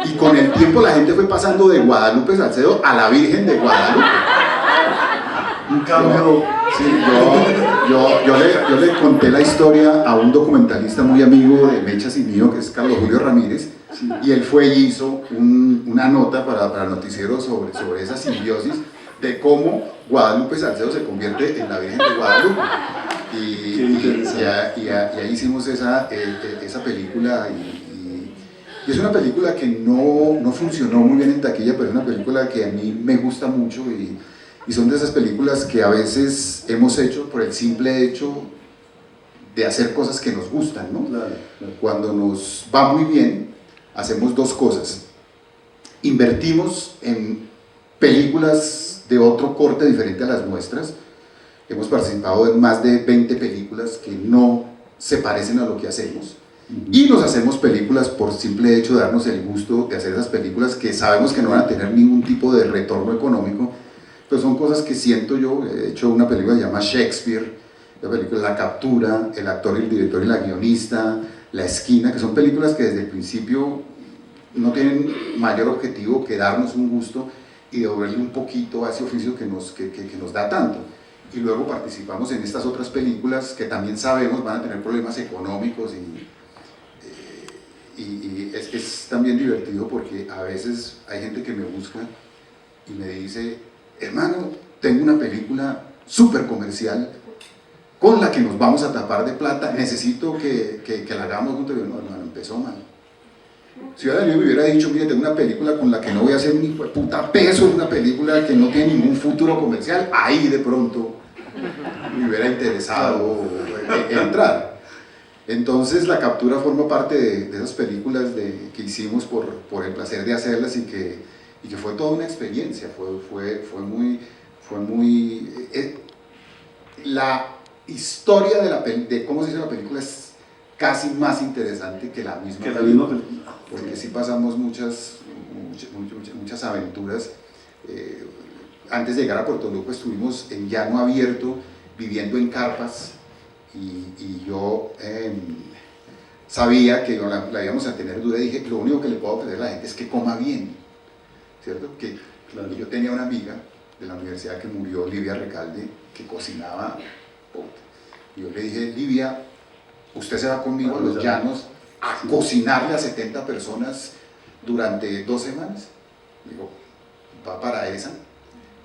Y con el tiempo la gente fue pasando de Guadalupe Salcedo a la Virgen de Guadalupe. Un cambio. Sí, yo le conté la historia a un documentalista muy amigo de Mechas y mío, que es Carlos Julio Ramírez, y él fue y hizo una nota para el noticiero sobre esa simbiosis de cómo Guadalupe Salcedo se convierte en la Virgen de Guadalupe. Y ahí hicimos esa película y es una película que no funcionó muy bien en taquilla, pero es una película que a mí me gusta mucho y son de esas películas que a veces hemos hecho por el simple hecho de hacer cosas que nos gustan, ¿no? Claro. Cuando nos va muy bien, hacemos 2 cosas. Invertimos en películas de otro corte diferente a las nuestras. Hemos participado en más de 20 películas que no se parecen a lo que hacemos. Y nos hacemos películas por simple hecho de darnos el gusto de hacer esas películas que sabemos que no van a tener ningún tipo de retorno económico, pero son cosas que siento yo. He hecho una película que se llama Shakespeare, la película La Captura, El actor y el director y la guionista, La Esquina, que son películas que desde el principio no tienen mayor objetivo que darnos un gusto y devolverle un poquito a ese oficio que nos da tanto. Y luego participamos en estas otras películas que también sabemos van a tener problemas económicos y es también divertido porque a veces hay gente que me busca y me dice, hermano, tengo una película súper comercial con la que nos vamos a tapar de plata, necesito que la hagamos juntos. Y yo, no, hermano, empezó mal. Si yo me hubiera dicho, mire, tengo una película con la que no voy a hacer ni puta peso, una película que no tiene ningún futuro comercial, ahí de pronto me hubiera interesado entrar. Entonces La Captura forma parte de esas películas que hicimos por el placer de hacerlas y que fue toda una experiencia, fue muy la historia de cómo se hizo la película es casi más interesante que la misma película, porque sí pasamos muchas aventuras. Antes de llegar a Puerto Luco estuvimos en llano abierto, viviendo en carpas, y yo sabía que la íbamos a tener dura y dije, lo único que le puedo ofrecer a la gente es que coma bien, ¿cierto? Claro. Y yo tenía una amiga de la universidad que murió, Livia Recalde, que cocinaba. Y yo le dije, Livia, usted se va conmigo a los llanos a cocinarle a 70 personas durante 2 semanas. Digo, va para esa.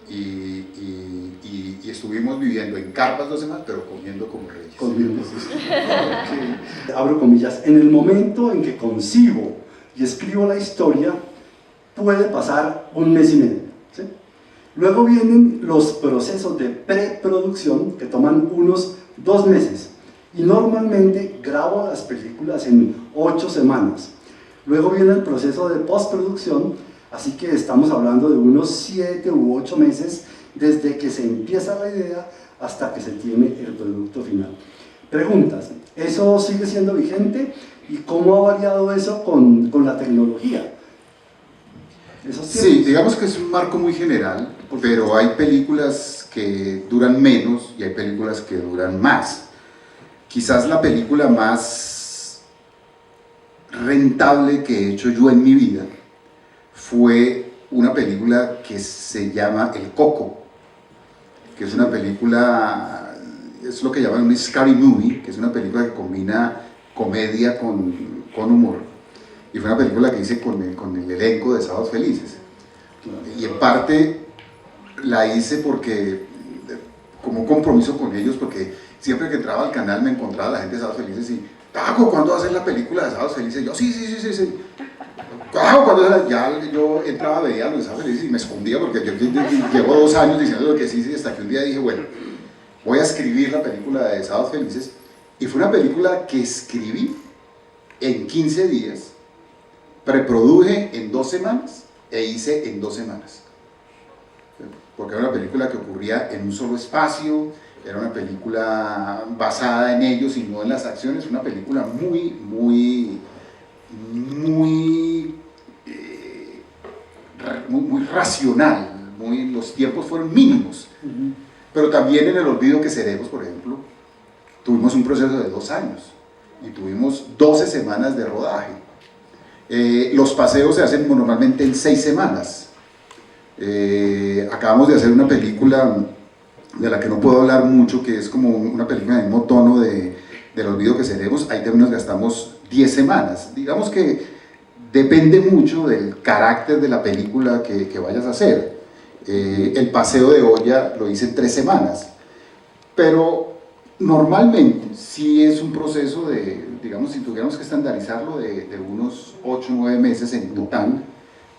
y estuvimos viviendo en carpas 2 semanas, pero comiendo como reyes. Comiendo, sí. Okay. Abro comillas, en el momento en que concibo y escribo la historia, puede pasar 1 mes y medio. ¿Sí? Luego vienen los procesos de preproducción que toman unos 2 meses. Y normalmente grabo las películas en 8 semanas. Luego viene el proceso de postproducción, así que estamos hablando de unos 7 u 8 meses desde que se empieza la idea hasta que se tiene el producto final. Preguntas, ¿eso sigue siendo vigente? ¿Y cómo ha variado eso con la tecnología? Sí, digamos que es un marco muy general, pero hay películas que duran menos y hay películas que duran más. Quizás la película más rentable que he hecho yo en mi vida fue una película que se llama El Coco, que es una película, es lo que llaman un scary movie, que es una película que combina comedia con humor, y fue una película que hice con el elenco de Sábados Felices, y en parte la hice porque, como compromiso con ellos, porque siempre que entraba al canal me encontraba la gente de Sábados Felices y Taco, ¿cuándo va a hacer la película de Sábados Felices? Y yo, sí. Taco, ¿cuándo? Ya yo entraba, veía los Sábados Felices y me escondía porque yo llevo 2 años diciendo lo que sí, hasta que un día dije, bueno, voy a escribir la película de Sábados Felices, y fue una película que escribí en 15 días, preproduje en 2 semanas e hice en 2 semanas. Porque era una película que ocurría en un solo espacio, era una película basada en ellos y no en las acciones, una película muy racional, los tiempos fueron mínimos. Pero también en El olvido que seremos, por ejemplo, tuvimos un proceso de 2 años y tuvimos 12 semanas de rodaje. Los paseos se hacen normalmente en 6 semanas. Acabamos de hacer una película de la que no puedo hablar mucho, que es como una película del mismo tono del olvido que seremos. Ahí también nos gastamos 10 semanas. Digamos que depende mucho del carácter de la película que vayas a hacer. El paseo de olla lo hice en 3 semanas, pero normalmente sí es un proceso de, digamos, si tuviéramos que estandarizarlo, de unos 8 o 9 meses en total,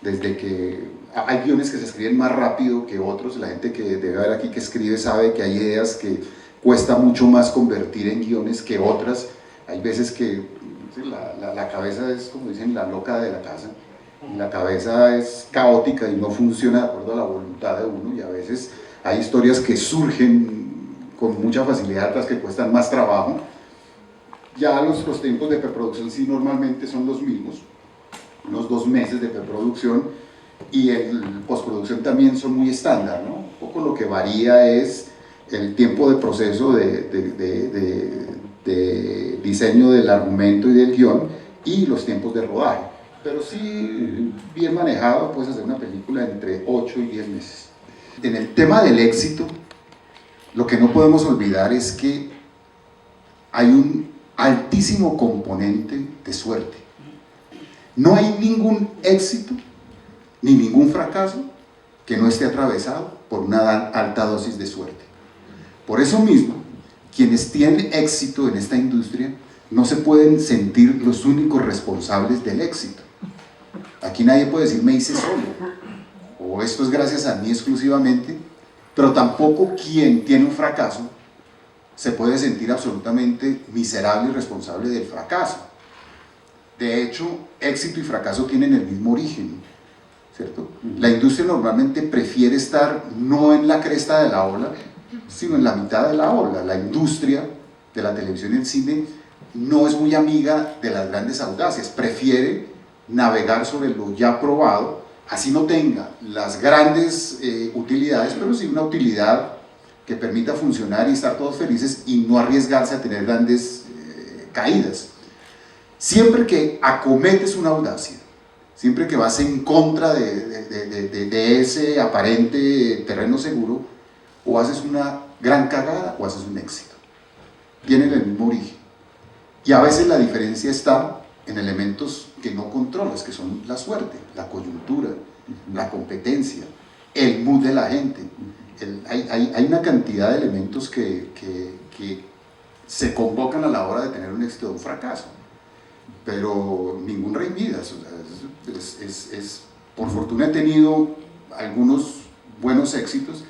desde que hay guiones que se escriben más rápido que otros. La gente que debe haber aquí que escribe sabe que hay ideas que cuesta mucho más convertir en guiones que otras. Hay veces que la cabeza es, como dicen, la loca de la casa. La cabeza es caótica y no funciona de acuerdo a la voluntad de uno, y a veces hay historias que surgen con mucha facilidad, otras que cuestan más trabajo. Ya los tiempos de preproducción sí normalmente son los mismos, unos 2 meses de preproducción, y el postproducción también son muy estándar, ¿no? Un poco lo que varía es el tiempo de proceso de diseño del argumento y del guión y los tiempos de rodaje. Pero sí, bien manejado, puedes hacer una película entre 8 y 10 meses. En el tema del éxito, lo que no podemos olvidar es que hay un altísimo componente de suerte. No hay ningún éxito ni ningún fracaso que no esté atravesado por una alta dosis de suerte. Por eso mismo, quienes tienen éxito en esta industria no se pueden sentir los únicos responsables del éxito. Aquí nadie puede decir me hice solo, o esto es gracias a mí exclusivamente, pero tampoco quien tiene un fracaso se puede sentir absolutamente miserable y responsable del fracaso. De hecho, éxito y fracaso tienen el mismo origen, ¿cierto? La industria normalmente prefiere estar no en la cresta de la ola, sino en la mitad de la ola. La industria de la televisión y el cine no es muy amiga de las grandes audacias, prefiere navegar sobre lo ya probado, así no tenga las grandes utilidades, pero sí una utilidad que permita funcionar y estar todos felices y no arriesgarse a tener grandes caídas. Siempre que acometes una audacia, siempre que vas en contra de ese aparente terreno seguro, o haces una gran cagada o haces un éxito. Tienen el mismo origen. Y a veces la diferencia está en elementos que no controlas, que son la suerte, la coyuntura, la competencia, el mood de la gente. Hay una cantidad de elementos que se convocan a la hora de tener un éxito o un fracaso, pero ningún rey Midas. O sea, por fortuna he tenido algunos buenos éxitos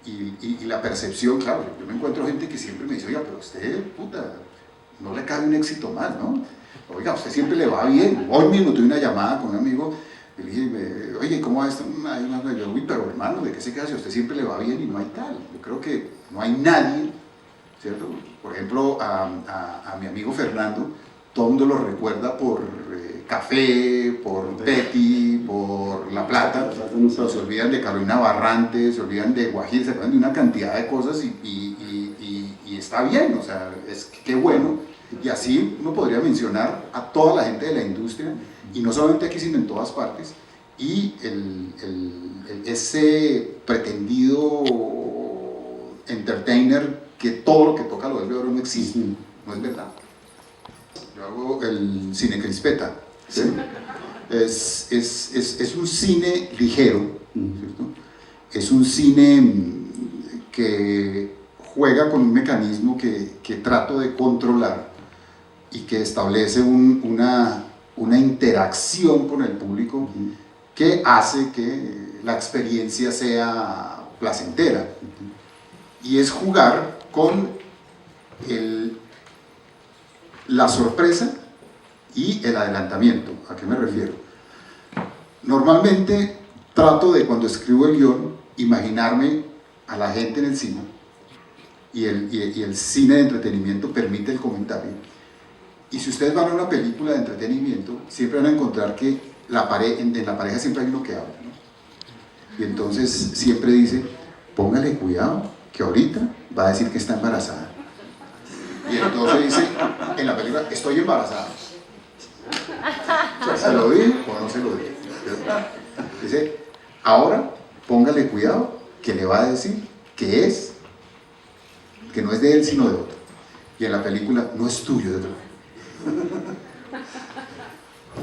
y la percepción, claro, yo me encuentro gente que siempre me dice, oiga, pero usted, puta, no le cabe un éxito más, ¿no? Oiga, a usted siempre le va bien. Hoy mismo tuve una llamada con un amigo y le dije, oye, ¿cómo va esto? Yo, uy, pero hermano, ¿de qué se queda si a usted siempre le va bien y no hay tal? Yo creo que no hay nadie, ¿cierto? Por ejemplo, a mi amigo Fernando, todo el mundo lo recuerda por Café, por Betty, por La Plata, pero se olvidan de Carolina Barrante, se olvidan de Guajir, se olvidan de una cantidad de cosas y está bien, o sea, qué bueno. Y así uno podría mencionar a toda la gente de la industria, y no solamente aquí, sino en todas partes, y ese pretendido entertainer que todo lo que toca lo vuelve oro no existe, no es verdad. Yo hago el cine crispeta, ¿sí? Es un cine ligero, ¿cierto? Es un cine que juega con un mecanismo que trato de controlar y que establece una interacción con el público que hace que la experiencia sea placentera. Y es jugar con la sorpresa y el adelantamiento. ¿A qué me refiero? Normalmente trato de, cuando escribo el guión, imaginarme a la gente en el cine, y el cine de entretenimiento permite el comentario. Y si ustedes van a una película de entretenimiento, siempre van a encontrar que en la pareja siempre hay uno que habla, ¿no? Y entonces siempre dice, póngale cuidado, que ahorita va a decir que está embarazada. Y entonces dice, en la película, estoy embarazada. O sea, ¿se lo dije o no se lo dije? Dice, ahora póngale cuidado, que le va a decir que no es de él sino de otro. Y en la película, no es tuyo, de otro.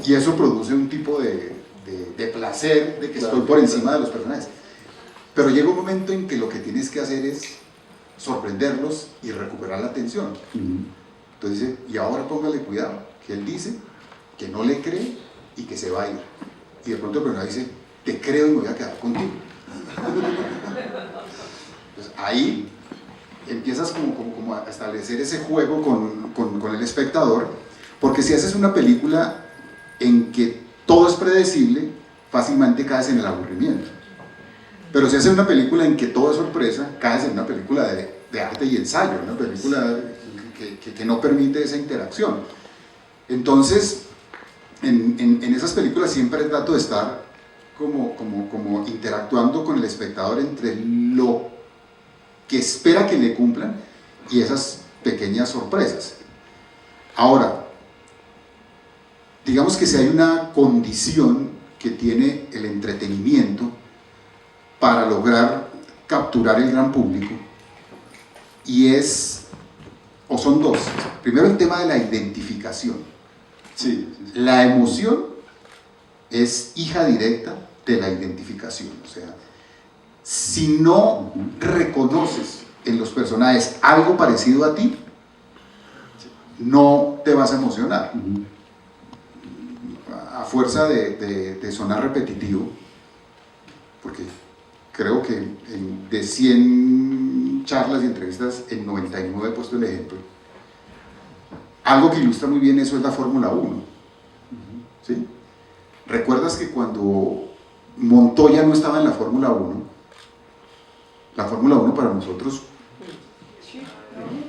Y eso produce un tipo de placer, de que estoy por encima de los personajes. Pero llega un momento en que lo que tienes que hacer es sorprenderlos y recuperar la atención. Entonces dice, y ahora póngale cuidado, que él dice que no le cree y que se va a ir. Y de pronto el personaje dice, te creo y me voy a quedar contigo. Entonces ahí empiezas como a establecer ese juego con el espectador, porque si haces una película en que todo es predecible, fácilmente caes en el aburrimiento. Pero si haces una película en que todo es sorpresa, caes en una película de arte y ensayo, una película que no permite esa interacción. Entonces, en esas películas siempre trato de estar como interactuando con el espectador entre lo que espera que le cumplan y esas pequeñas sorpresas. Ahora, digamos que si hay una condición que tiene el entretenimiento para lograr capturar el gran público, y son dos. Primero, el tema de la identificación. Sí. La emoción es hija directa de la identificación. O sea, si no reconoces en los personajes algo parecido a ti, no te vas a emocionar. A fuerza de sonar repetitivo, porque creo que de 100 charlas y entrevistas, en 99 he puesto el ejemplo. Algo que ilustra muy bien eso es la Fórmula 1. ¿Sí? ¿Recuerdas que cuando Montoya no estaba en la Fórmula 1, la Fórmula 1 para nosotros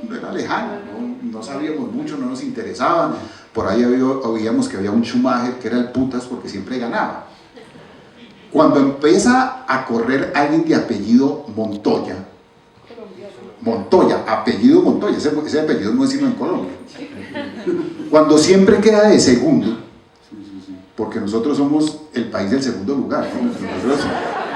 era lejana, no sabíamos mucho, no nos interesaba? Por ahí oíamos que había un Schumacher que era el putas porque siempre ganaba. Cuando empieza a correr alguien de apellido Montoya, apellido Montoya, ese apellido no es sino en Colombia, cuando siempre queda de segundo, porque nosotros somos el país del segundo lugar, ¿no? Nosotros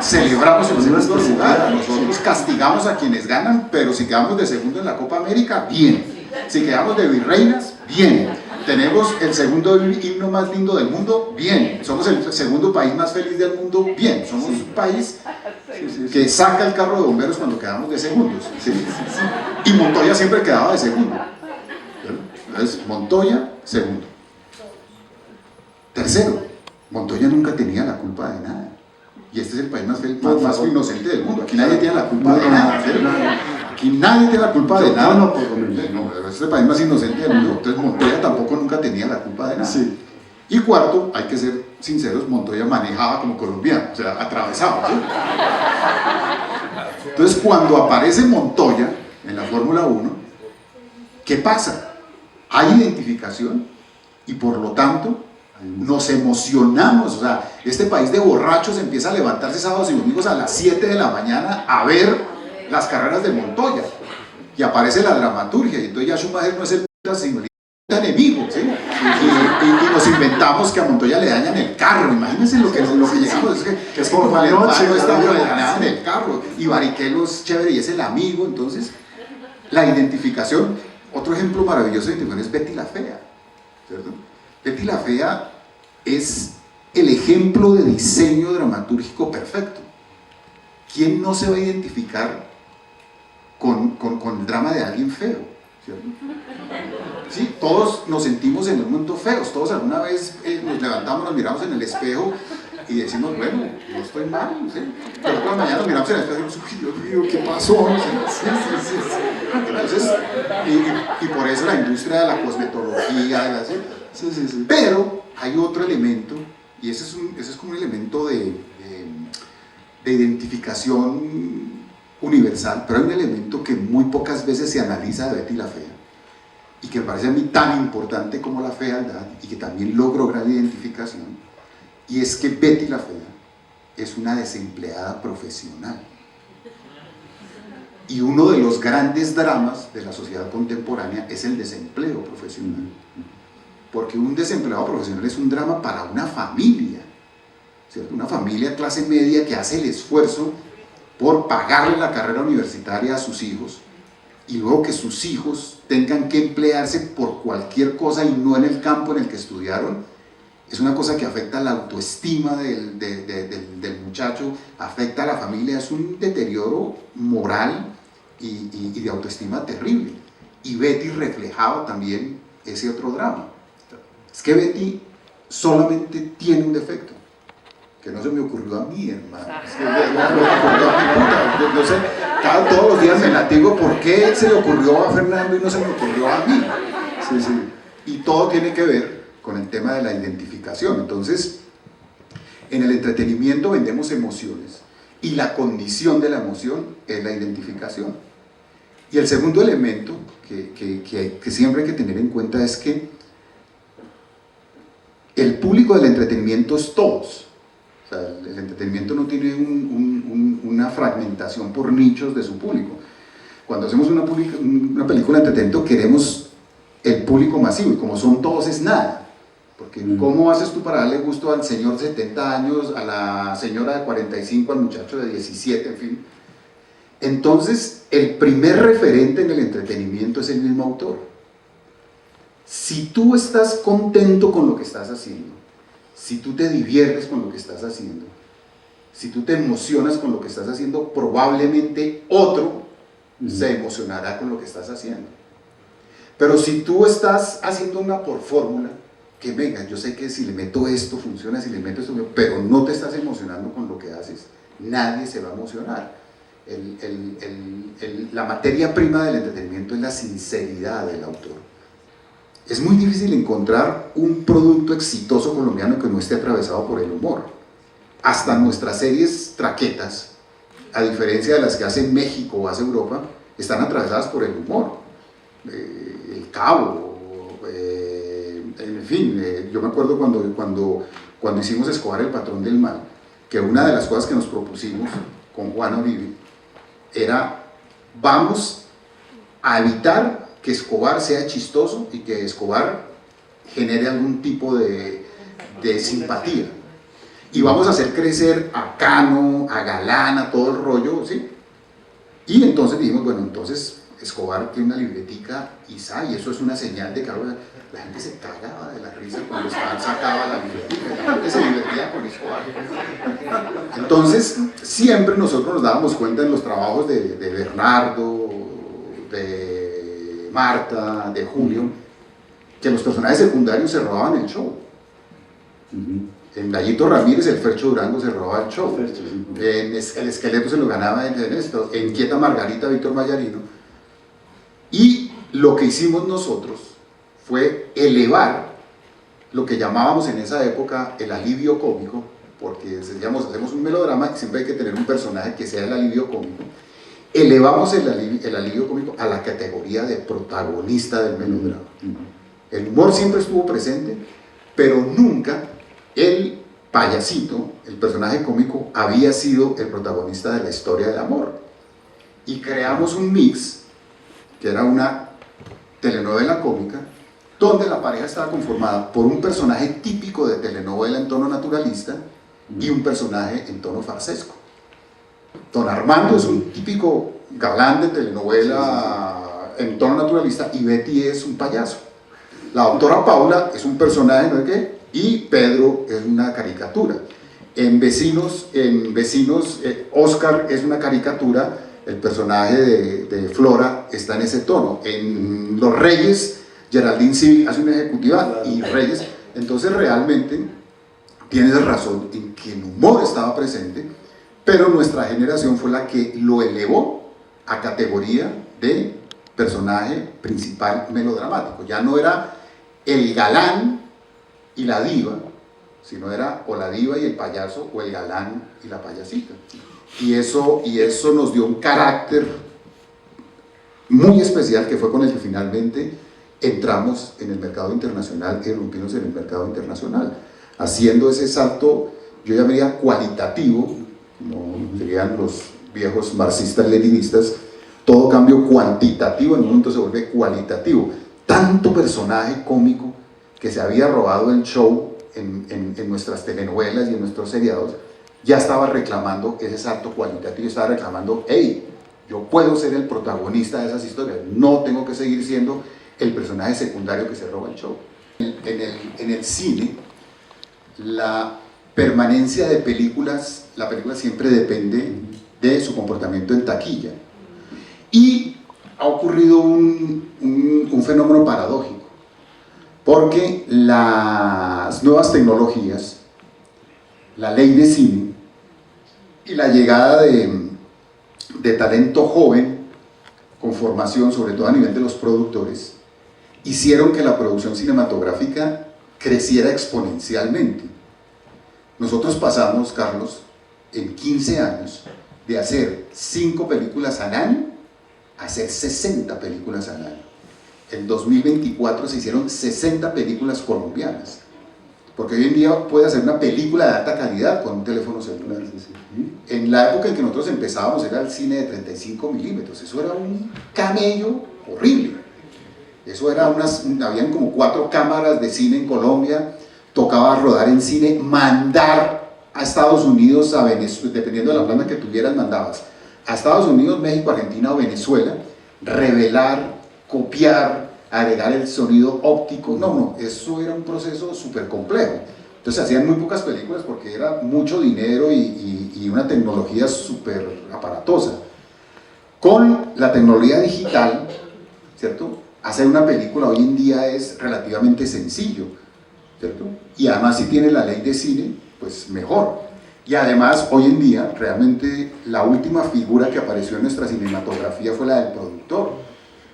celebramos el segundo lugar, nosotros castigamos a quienes ganan, pero si quedamos de segundo en la Copa América, bien. Si quedamos de virreinas, Bien. Tenemos el segundo himno más lindo del mundo, bien. Somos el segundo país más feliz del mundo, bien. Somos un país que saca el carro de bomberos cuando quedamos de segundos, ¿sí? Y Montoya siempre quedaba de segundo. Entonces, Montoya, segundo. Tercero, Montoya nunca tenía la culpa de nada. Y este es el país más inocente del mundo. Aquí nadie tiene la culpa de nada. Aquí nadie tiene la culpa de nada. No, es el país más inocente del mundo. Entonces Montoya tampoco nunca tenía la culpa de nada. Sí. Y cuarto, hay que ser sinceros, Montoya manejaba como colombiano, o sea, atravesaba, ¿sí? Entonces cuando aparece Montoya en la Fórmula 1, ¿qué pasa? Hay identificación y por lo tanto nos emocionamos. O sea, este país de borrachos empieza a levantarse sábados y domingos a las 7 de la mañana a ver las carreras de Montoya y aparece la dramaturgia y entonces ya Schumacher no es el puta sino el enemigo, ¿sí? Y nos inventamos que a Montoya le dañan el carro. Imagínense lo que llegamos, es que como el hermano está le dañan el carro y Barrichello es chévere y es el amigo. Entonces la identificación, otro ejemplo maravilloso de identificación es Betty la Fea, ¿cierto? Betty la Fea es el ejemplo de diseño dramatúrgico perfecto. ¿Quién no se va a identificar con el drama de alguien feo? ¿Cierto? Sí, todos nos sentimos en un mundo feos, todos alguna vez nos levantamos, nos miramos en el espejo y decimos, bueno, no estoy mal, ¿sí? Pero otra mañana nos miramos en el espejo y decimos, uy, Dios mío, ¿qué pasó? ¿Sí? Entonces, y por eso la industria de la cosmetología, ¿sí? Pero hay otro elemento, y ese es como un elemento de identificación universal, pero hay un elemento que muy pocas veces se analiza de Betty la Fea y que me parece a mí tan importante como la fealdad y que también logro gran identificación, y es que Betty la Fea es una desempleada profesional. Y uno de los grandes dramas de la sociedad contemporánea es el desempleo profesional, porque un desempleado profesional es un drama para una familia, ¿cierto? Una familia clase media que hace el esfuerzo por pagarle la carrera universitaria a sus hijos y luego que sus hijos tengan que emplearse por cualquier cosa y no en el campo en el que estudiaron, es una cosa que afecta la autoestima del muchacho, afecta a la familia, es un deterioro moral y de autoestima terrible. Y Betty reflejaba también ese otro drama. Es que Betty solamente tiene un defecto, que no se me ocurrió a mí, hermano. Es que no me ocurrió a mí, puta. No sé, todos los días me latigo por qué se le ocurrió a Fernando y no se me ocurrió a mí. Sí. Y todo tiene que ver con el tema de la identificación. Entonces, en el entretenimiento vendemos emociones y la condición de la emoción es la identificación. Y el segundo elemento que siempre hay que tener en cuenta es que el público del entretenimiento es todos. O sea, el entretenimiento no tiene una fragmentación por nichos de su público. Cuando hacemos una película de entretenimiento queremos el público masivo y como son todos es nada. Porque ¿cómo haces tú para darle gusto al señor de 70 años, a la señora de 45, al muchacho de 17, en fin? Entonces, el primer referente en el entretenimiento es el mismo autor. Si tú estás contento con lo que estás haciendo, si tú te diviertes con lo que estás haciendo, si tú te emocionas con lo que estás haciendo, probablemente otro se emocionará con lo que estás haciendo. Pero si tú estás haciendo una por fórmula, que venga, yo sé que si le meto esto funciona, si le meto esto, pero no te estás emocionando con lo que haces, nadie se va a emocionar. La materia prima del entretenimiento es la sinceridad del autor. Es muy difícil encontrar un producto exitoso colombiano que no esté atravesado por el humor. Hasta nuestras series traquetas, a diferencia de las que hace México o hace Europa, están atravesadas por el humor. El Cabo, en fin, yo me acuerdo cuando hicimos Escobar el patrón del mal, que una de las cosas que nos propusimos con Juan Uribe era, vamos a evitar que Escobar sea chistoso y que Escobar genere algún tipo de simpatía. Y vamos a hacer crecer a Cano, a Galán, a todo el rollo, ¿sí? Y entonces dijimos, bueno, entonces Escobar tiene una libretica y eso es una señal de que ahora la gente se cagaba de la risa cuando Escobar sacaba la libretica, la gente se divertía con Escobar. Entonces, siempre nosotros nos dábamos cuenta en los trabajos de Bernardo, de Marta, de Julio, que los personajes secundarios se robaban el show. En Gallito Ramírez, el Fercho Durango se robaba el show. En el Esqueleto se lo ganaba en esto. En Quieta Margarita, Víctor Mayarino. Y lo que hicimos nosotros fue elevar lo que llamábamos en esa época el alivio cómico, porque decíamos, hacemos un melodrama y siempre hay que tener un personaje que sea el alivio cómico. Elevamos el alivio cómico a la categoría de protagonista del melodrama. El humor siempre estuvo presente, pero nunca el payasito, el personaje cómico, había sido el protagonista de la historia del amor. Y creamos un mix, que era una telenovela cómica, donde la pareja estaba conformada por un personaje típico de telenovela en tono naturalista y un personaje en tono farsesco. Don Armando es un típico galán de telenovela en tono naturalista y Betty es un payaso. La doctora Paula es un personaje, ¿no es qué? Y Pedro es una caricatura. En Vecinos, Oscar es una caricatura, el personaje de Flora está en ese tono. En Los Reyes, Geraldine Civic hace una ejecutiva y Reyes. Entonces realmente tienes razón en que el humor estaba presente, pero nuestra generación fue la que lo elevó a categoría de personaje principal melodramático. Ya no era el galán y la diva, sino era o la diva y el payaso o el galán y la payasita. Y eso nos dio un carácter muy especial, que fue con el que finalmente entramos en el mercado internacional y rompimos en el mercado internacional, haciendo ese salto, yo llamaría cualitativo, como dirían los viejos marxistas-leninistas, todo cambio cuantitativo en un momento se vuelve cualitativo. Tanto personaje cómico que se había robado el show en nuestras telenovelas y en nuestros seriados, ya estaba reclamando ese salto cualitativo, estaba reclamando, hey, yo puedo ser el protagonista de esas historias, no tengo que seguir siendo el personaje secundario que se roba el show. En el cine, la permanencia de películas, la película siempre depende de su comportamiento en taquilla. Y ha ocurrido un fenómeno paradójico, porque las nuevas tecnologías, la ley de cine y la llegada de talento joven con formación, sobre todo a nivel de los productores, hicieron que la producción cinematográfica creciera exponencialmente. Nosotros pasamos, Carlos, en 15 años de hacer 5 películas al año a hacer 60 películas al año. En 2024 se hicieron 60 películas colombianas, porque hoy en día puede hacer una película de alta calidad con un teléfono celular. En la época en que nosotros empezábamos era el cine de 35 milímetros, eso era un camello horrible. Eso era habían como 4 cámaras de cine en Colombia, tocaba rodar en cine, mandar a Estados Unidos, a Venezuela, dependiendo de la planta que tuvieras, mandabas a Estados Unidos, México, Argentina o Venezuela, revelar, copiar, agregar el sonido óptico. No, eso era un proceso súper complejo. Entonces hacían muy pocas películas porque era mucho dinero y una tecnología súper aparatosa. Con la tecnología digital, ¿cierto? Hacer una película hoy en día es relativamente sencillo, ¿cierto? Y además si tiene la ley de cine, pues mejor. Y además hoy en día realmente la última figura que apareció en nuestra cinematografía fue la del productor.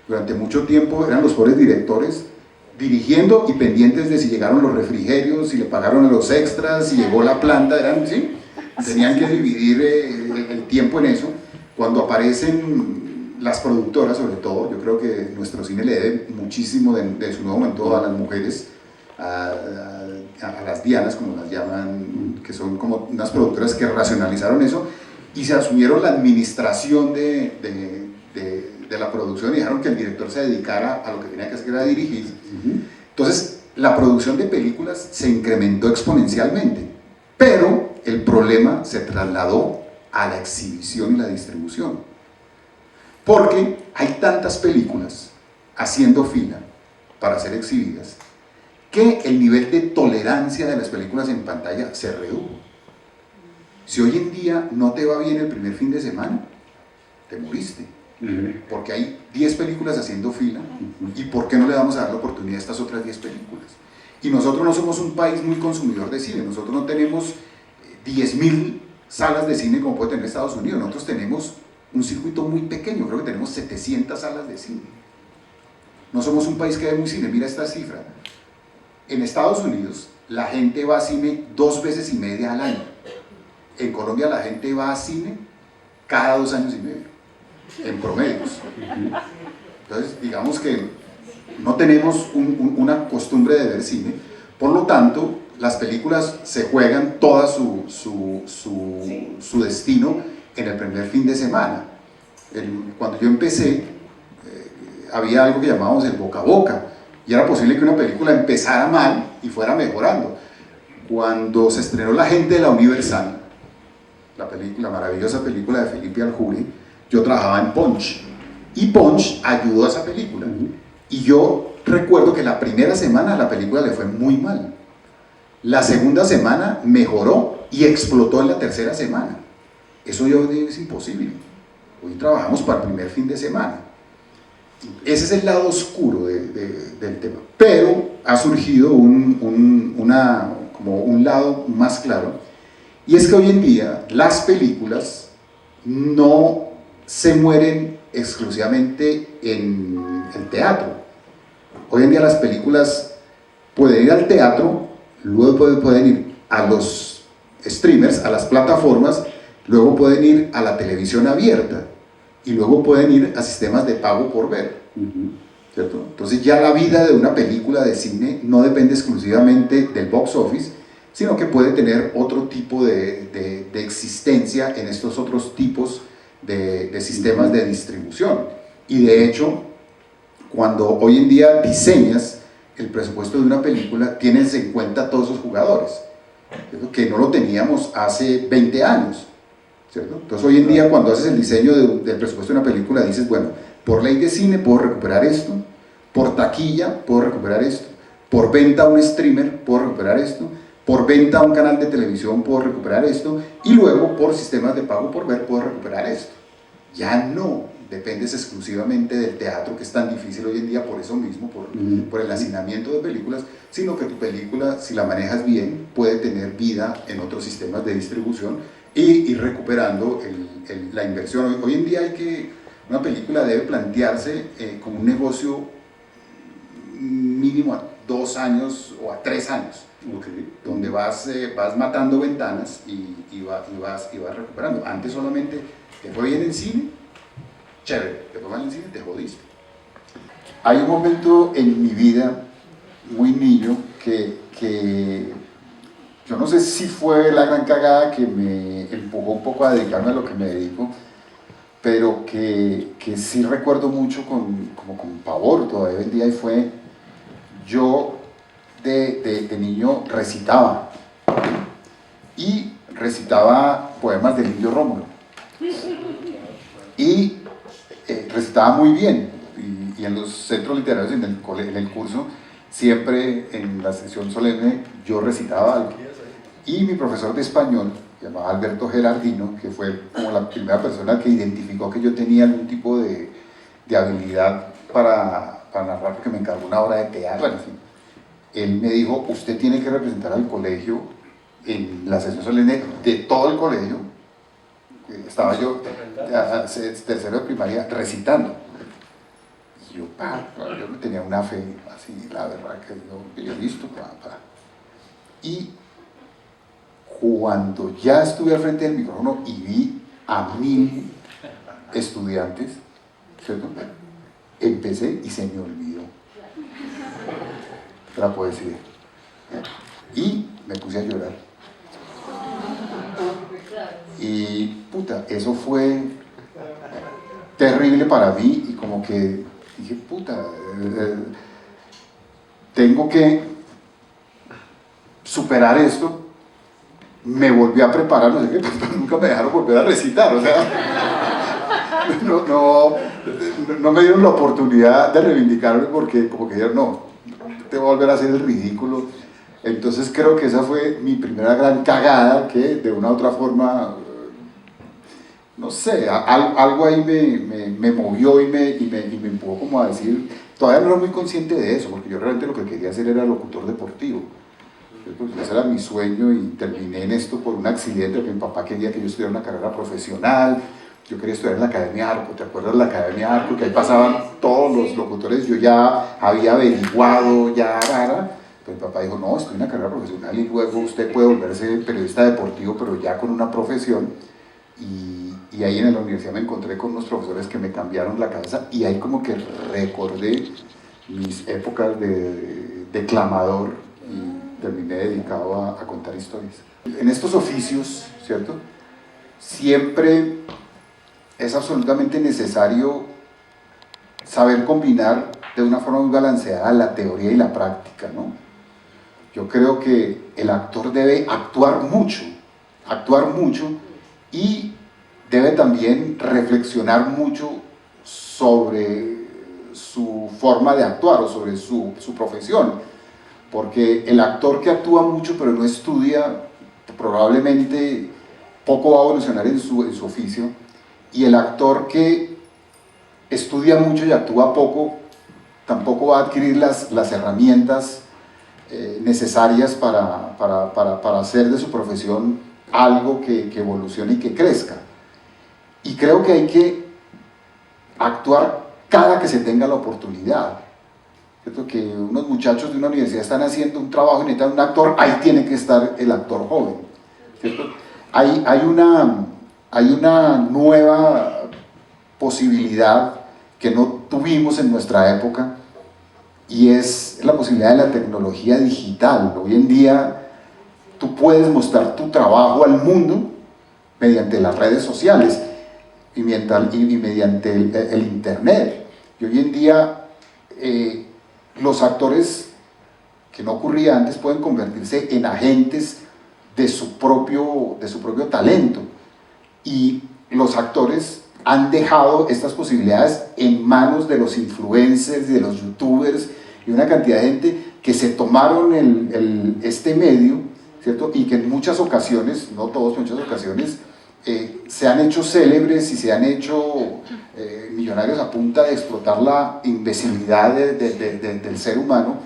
Durante mucho tiempo eran los pobres directores dirigiendo y pendientes de si llegaron los refrigerios, si le pagaron a los extras, si llegó la planta, ¿sí? Tenían que dividir el tiempo en eso. Cuando aparecen las productoras, sobre todo, yo creo que nuestro cine le debe muchísimo de su nuevo momento a las mujeres, a las dianas, como las llaman, que son como unas productoras que racionalizaron eso y se asumieron la administración de la producción y dejaron que el director se dedicara a lo que tenía que hacer, que era dirigir. Entonces, la producción de películas se incrementó exponencialmente, pero el problema se trasladó a la exhibición y la distribución. Porque hay tantas películas haciendo fila para ser exhibidas que el nivel de tolerancia de las películas en pantalla se redujo. Si hoy en día no te va bien el primer fin de semana, te moriste. Porque hay 10 películas haciendo fila, ¿y por qué no le vamos a dar la oportunidad a estas otras 10 películas? Y nosotros no somos un país muy consumidor de cine, nosotros no tenemos 10.000 salas de cine como puede tener Estados Unidos, nosotros tenemos un circuito muy pequeño, creo que tenemos 700 salas de cine. No somos un país que ve muy cine, mira esta cifra. En Estados Unidos la gente va a cine 2 veces y media al año. En Colombia la gente va a cine cada 2 años y medio, en promedios. Entonces, digamos que no tenemos una costumbre de ver cine, por lo tanto, las películas se juegan toda su destino en el primer fin de semana. Cuando yo empecé, había algo que llamábamos el boca a boca, y era posible que una película empezara mal y fuera mejorando. Cuando se estrenó La gente de la Universal, la maravillosa película de Felipe Aljuri, yo trabajaba en Punch, y Punch ayudó a esa película. Y yo recuerdo que la primera semana la película le fue muy mal. La segunda semana mejoró y explotó en la tercera semana. Eso yo digo es imposible. Hoy trabajamos para el primer fin de semana. Ese es el lado oscuro del tema. Pero ha surgido como un lado más claro, y es que hoy en día las películas no se mueren exclusivamente en el teatro. Hoy en día las películas pueden ir al teatro, luego pueden ir a los streamers, a las plataformas, luego pueden ir a la televisión abierta y luego pueden ir a sistemas de pago por ver, ¿cierto? Entonces ya la vida de una película de cine no depende exclusivamente del box office, sino que puede tener otro tipo de existencia en estos otros tipos de sistemas de distribución. Y de hecho, cuando hoy en día diseñas el presupuesto de una película, tienes en cuenta a todos esos jugadores, ¿cierto? Que no lo teníamos hace 20 años, ¿cierto? Entonces hoy en día cuando haces el diseño del presupuesto de una película dices, bueno, por ley de cine puedo recuperar esto, por taquilla puedo recuperar esto, por venta a un streamer puedo recuperar esto, por venta a un canal de televisión puedo recuperar esto, y luego por sistemas de pago por ver puedo recuperar esto. Ya no dependes exclusivamente del teatro, que es tan difícil hoy en día por eso mismo, por el hacinamiento de películas, sino que tu película, si la manejas bien, puede tener vida en otros sistemas de distribución y ir recuperando la inversión. Hoy en día una película debe plantearse como un negocio mínimo a 2 años o a 3 años, donde vas matando ventanas y vas recuperando. Antes solamente te fue bien en cine, chévere, te fue mal en cine, te jodiste. Hay un momento en mi vida, muy niño, que yo no sé si fue la gran cagada que me empujó un poco a dedicarme a lo que me dedico, pero que sí recuerdo mucho como con pavor todavía hoy en día, y fue, yo de niño recitaba, y recitaba poemas de Emilio Rómulo, y recitaba muy bien, y en los centros literarios, en el curso, siempre en la sesión solemne yo recitaba algo, y mi profesor de español, llamado Alberto Gerardino, que fue como la primera persona que identificó que yo tenía algún tipo de habilidad para narrar, porque me encargó una obra de teatro, en fin. Él me dijo, usted tiene que representar al colegio en la sesión solemne de todo el colegio. Estaba yo, tercero de primaria, recitando. Y yo tenía una fe, así, la verdad, que yo listo, Y cuando ya estuve al frente del micrófono y vi a 1000 estudiantes, ¿cierto? Empecé y se me olvidó la poesía. Y me puse a llorar. Y puta, eso fue terrible para mí, y como que dije, puta, tengo que superar esto. Me volví a preparar, no sé qué, pero nunca me dejaron volver a recitar, o sea, no me dieron la oportunidad de reivindicarme porque como que dijeron, no, te voy a volver a hacer el ridículo. Entonces creo que esa fue mi primera gran cagada que de una u otra forma, no sé, algo ahí me movió y me empujó como a decir, todavía no era muy consciente de eso, porque yo realmente lo que quería hacer era locutor deportivo. Pues ese era mi sueño y terminé en esto por un accidente, porque mi papá quería que yo estudiara una carrera profesional. Yo quería estudiar en la Academia Arco, ¿te acuerdas de la Academia Arco? Que ahí pasaban todos los locutores, yo ya había averiguado, ya rara. Pero mi papá dijo, no, estoy en una carrera profesional y luego usted puede volverse periodista deportivo, pero ya con una profesión. Y ahí en la universidad me encontré con unos profesores que me cambiaron la cabeza y ahí como que recordé mis épocas de declamador y terminé dedicado a contar historias. En estos oficios, ¿cierto? Siempre es absolutamente necesario saber combinar de una forma muy balanceada la teoría y la práctica, ¿no? Yo creo que el actor debe actuar mucho y debe también reflexionar mucho sobre su forma de actuar o sobre su profesión, porque el actor que actúa mucho pero no estudia, probablemente poco va a evolucionar en su oficio, y el actor que estudia mucho y actúa poco, tampoco va a adquirir las herramientas necesarias para hacer de su profesión algo que evolucione y que crezca. Y creo que hay que actuar cada que se tenga la oportunidad. ¿Cierto? Que unos muchachos de una universidad están haciendo un trabajo y necesitan un actor, ahí tiene que estar el actor joven. ¿Cierto? Hay una nueva posibilidad que no tuvimos en nuestra época, y es la posibilidad de la tecnología digital. Hoy en día tú puedes mostrar tu trabajo al mundo mediante las redes sociales y mediante el internet. Y hoy en día los actores, que no ocurría antes, pueden convertirse en agentes de su propio talento, y los actores han dejado estas posibilidades en manos de los influencers, de los youtubers y una cantidad de gente que se tomaron este medio, ¿cierto? Y que en muchas ocasiones, no todos, pero en muchas ocasiones, se han hecho célebres y se han hecho millonarios a punta de explotar la imbecilidad del ser humano.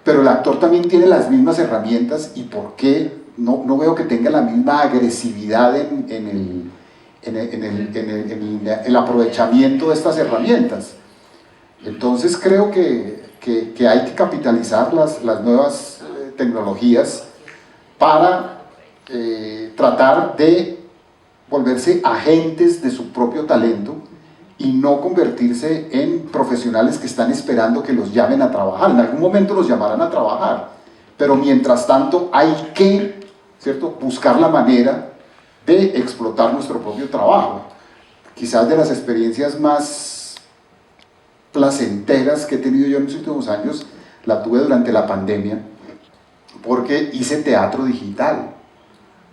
Pero el actor también tiene las mismas herramientas, y ¿por qué no veo que tenga la misma agresividad en el aprovechamiento de estas herramientas? Entonces creo que hay que capitalizar las nuevas tecnologías para tratar de volverse agentes de su propio talento y no convertirse en profesionales que están esperando que los llamen a trabajar. En algún momento los llamarán a trabajar, pero mientras tanto hay que, ¿cierto?, buscar la manera de explotar nuestro propio trabajo. Quizás de las experiencias más placenteras que he tenido yo en los últimos años la tuve durante la pandemia, porque hice teatro digital,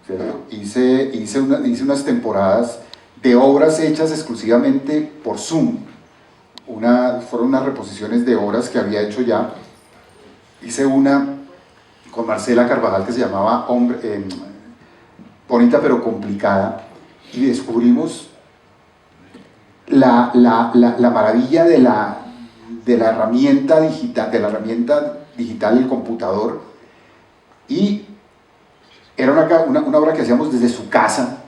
¿cierto? Hice unas temporadas de obras hechas exclusivamente por Zoom. Fueron unas reposiciones de obras que había hecho ya. Hice una con Marcela Carvajal que se llamaba Bonita pero complicada, y descubrimos la maravilla de la herramienta digital, el computador, y era una obra que hacíamos desde su casa,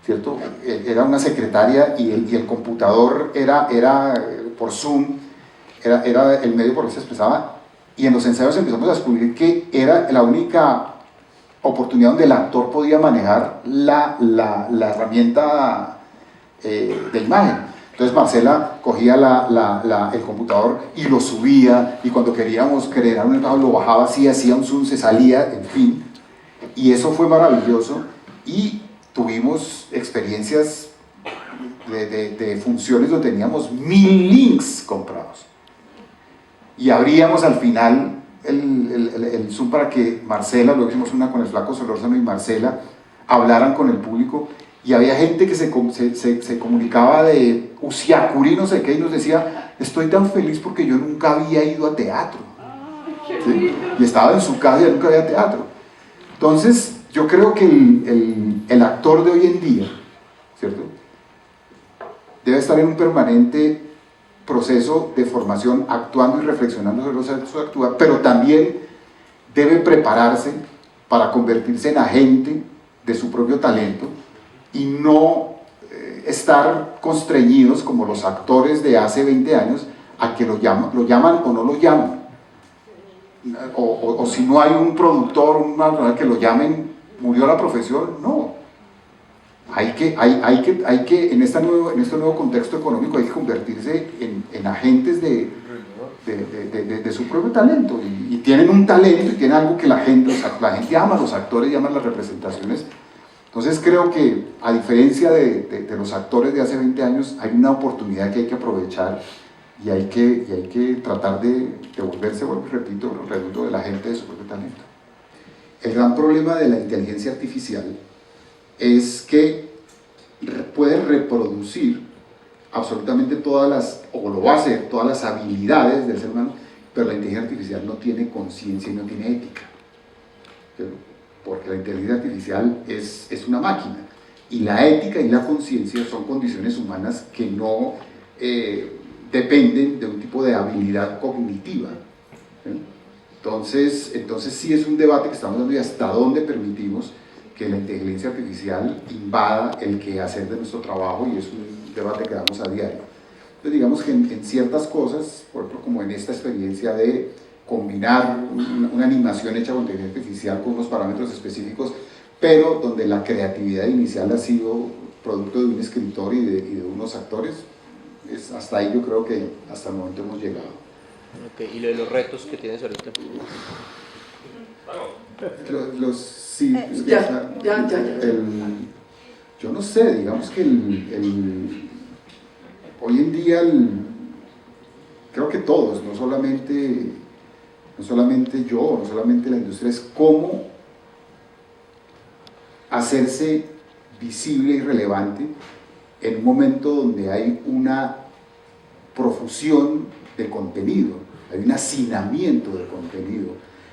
¿cierto? Era una secretaria y el computador era por Zoom, era el medio por el que se expresaba, y en los ensayos empezamos a descubrir que era la única oportunidad donde el actor podía manejar la herramienta de imagen. Entonces Marcela cogía el computador y lo subía, y cuando queríamos crear un trabajo lo bajaba así, hacía un zoom, se salía, en fin, y eso fue maravilloso. Y tuvimos experiencias de funciones donde teníamos 1000 links comprados, y abríamos al final el Zoom para que Marcela, luego hicimos una con el Flaco Solórzano y Marcela hablaran con el público, y había gente que se comunicaba de Usiacurí, no sé qué, y nos decía, estoy tan feliz porque yo nunca había ido a teatro. ¿Sí? Y estaba en su casa y nunca había teatro. Entonces, yo creo que el actor de hoy en día, ¿cierto?, debe estar en un permanente proceso de formación, actuando y reflexionando sobre los actos de actuar, pero también debe prepararse para convertirse en agente de su propio talento y no estar constreñidos como los actores de hace 20 años a que lo llaman o no lo llaman, o si no hay un productor, un narrador que lo llamen, murió la profesión. No, hay que en este nuevo contexto económico hay que convertirse en agentes de su propio talento, y tienen un talento y tienen algo que la gente ama a los actores y ama las representaciones. Entonces creo que, a diferencia de los actores de hace 20 años, hay una oportunidad que hay que aprovechar y hay que tratar de volverse, bueno, repito, reducto de la gente de su propio talento. El gran problema de la inteligencia artificial es que puede reproducir absolutamente todas las, o lo va a hacer, todas las habilidades del ser humano, pero la inteligencia artificial no tiene conciencia y no tiene ética. Porque la inteligencia artificial es una máquina, y la ética y la conciencia son condiciones humanas que no dependen de un tipo de habilidad cognitiva. Entonces sí es un debate que estamos dando, y hasta dónde permitimos que la inteligencia artificial invada el quehacer de nuestro trabajo, y es un debate que damos a diario. Entonces digamos que en ciertas cosas, por ejemplo, como en esta experiencia de combinar una animación hecha con inteligencia artificial con unos parámetros específicos, pero donde la creatividad inicial ha sido producto de un escritor y de unos actores, hasta ahí yo creo que hasta el momento hemos llegado. Okay. ¿Y lo de los retos que tienes ahorita? Sí, yo no sé, digamos que hoy en día creo que todos, no solamente yo, no solamente la industria, es cómo hacerse visible y relevante en un momento donde hay una profusión de contenido, hay un hacinamiento de contenido,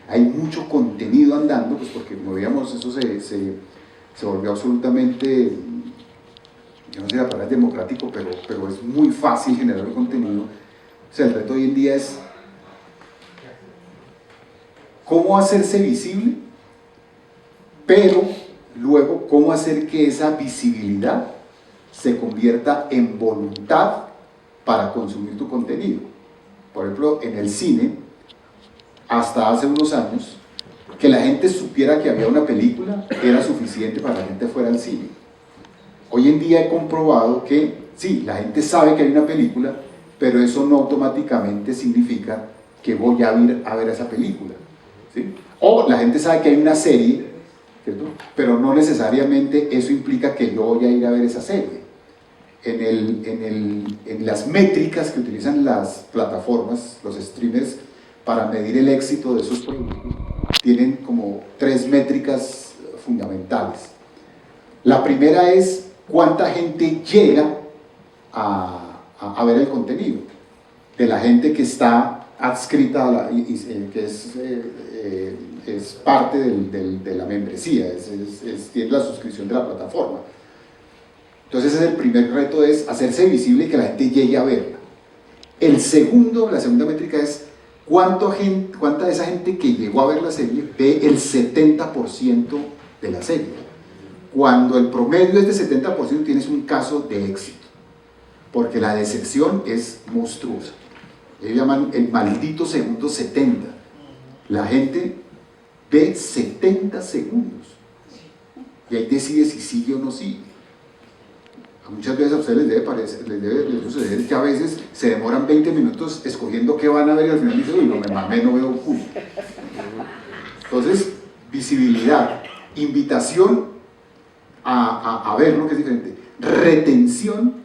hay mucho contenido andando, pues porque como veíamos, eso se volvió absolutamente, yo no sé si la palabra es democrático, pero es muy fácil generar el contenido. O sea, el reto hoy en día es cómo hacerse visible, pero luego cómo hacer que esa visibilidad se convierta en voluntad para consumir tu contenido. Por ejemplo, en el cine, hasta hace unos años, que la gente supiera que había una película era suficiente para que la gente fuera al cine. Hoy en día he comprobado que sí, la gente sabe que hay una película, pero eso no automáticamente significa que voy a ir a ver esa película, ¿sí? O la gente sabe que hay una serie, ¿cierto?, pero no necesariamente eso implica que yo voy a ir a ver esa serie. En las métricas que utilizan las plataformas, los streamers, para medir el éxito de sus productos, tienen como 3 métricas fundamentales. La primera es cuánta gente llega a ver el contenido, de la gente que está adscrita que es parte de la membresía, tiene la suscripción de la plataforma. Entonces ese es el primer reto, es hacerse visible y que la gente llegue a verla. La segunda métrica es cuánta de esa gente que llegó a ver la serie ve el 70% de la serie. Cuando el promedio es de 70%, tienes un caso de éxito, porque la decepción es monstruosa. Ellos llaman el maldito segundo 70. La gente ve 70 segundos y ahí decide si sigue o no sigue. Muchas veces a ustedes les debe suceder que a veces se demoran 20 minutos escogiendo qué van a ver y al final dicen, uy, no me mamé, no veo un culo. Entonces, visibilidad, invitación a ver lo que es diferente, retención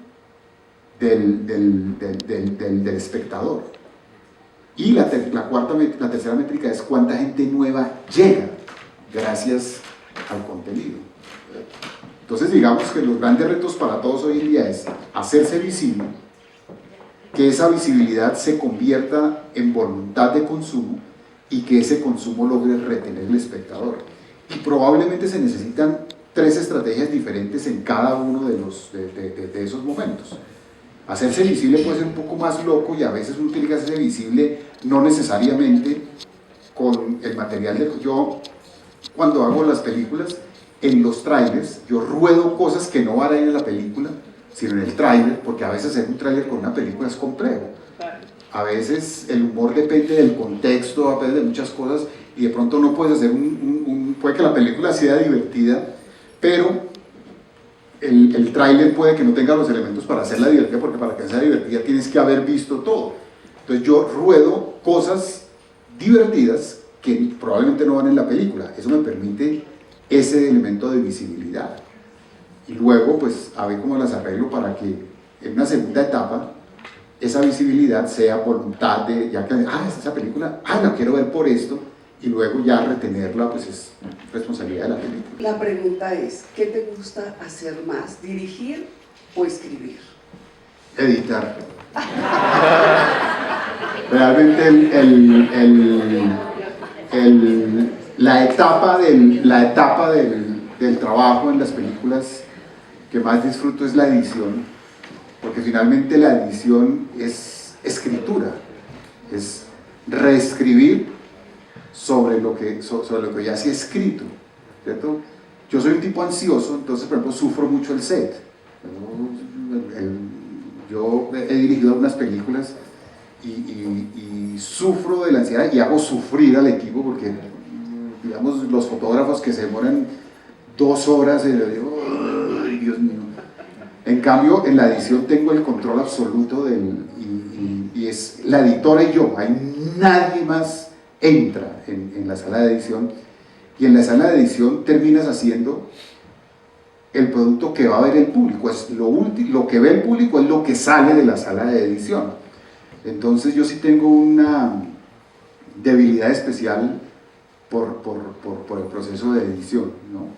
del espectador. Y la tercera métrica es cuánta gente nueva llega gracias al contenido. Entonces digamos que los grandes retos para todos hoy en día es hacerse visible, que esa visibilidad se convierta en voluntad de consumo y que ese consumo logre retener al espectador. Y probablemente se necesitan 3 estrategias diferentes en cada uno de esos momentos. Hacerse visible puede ser un poco más loco y a veces uno tiene que hacerse visible no necesariamente con el material de... Yo, cuando hago las películas, en los trailers, yo ruedo cosas que no van a ir en la película, sino en el trailer, porque a veces hacer un trailer con una película es complejo. A veces el humor depende del contexto, depende de muchas cosas, y de pronto no puedes hacer puede que la película sea divertida, pero el tráiler puede que no tenga los elementos para hacerla divertida, porque para que sea divertida tienes que haber visto todo. Entonces yo ruedo cosas divertidas que probablemente no van en la película. Eso me permite ese elemento de visibilidad. Y luego, pues, a ver cómo las arreglo para que en una segunda etapa esa visibilidad sea voluntad de, ya que, esa película, la quiero ver por esto, y luego ya retenerla, pues es responsabilidad de la película. La pregunta es, ¿qué te gusta hacer más, dirigir o escribir? Editar. Realmente la etapa del trabajo en las películas que más disfruto es la edición, porque finalmente la edición es escritura, es reescribir sobre lo que ya se ha escrito, ¿cierto? Yo soy un tipo ansioso, entonces por ejemplo sufro mucho el set. Yo he dirigido algunas películas y sufro de la ansiedad y hago sufrir al equipo porque, digamos, los fotógrafos que se demoran 2 horas y le digo, ¡ay, Dios mío! En cambio, en la edición tengo el control absoluto y es la editora y yo, nadie más entra en la sala de edición, y en la sala de edición terminas haciendo el producto que va a ver el público. Es lo que ve el público es lo que sale de la sala de edición. Entonces yo sí tengo una debilidad especial por el proceso de edición, ¿no?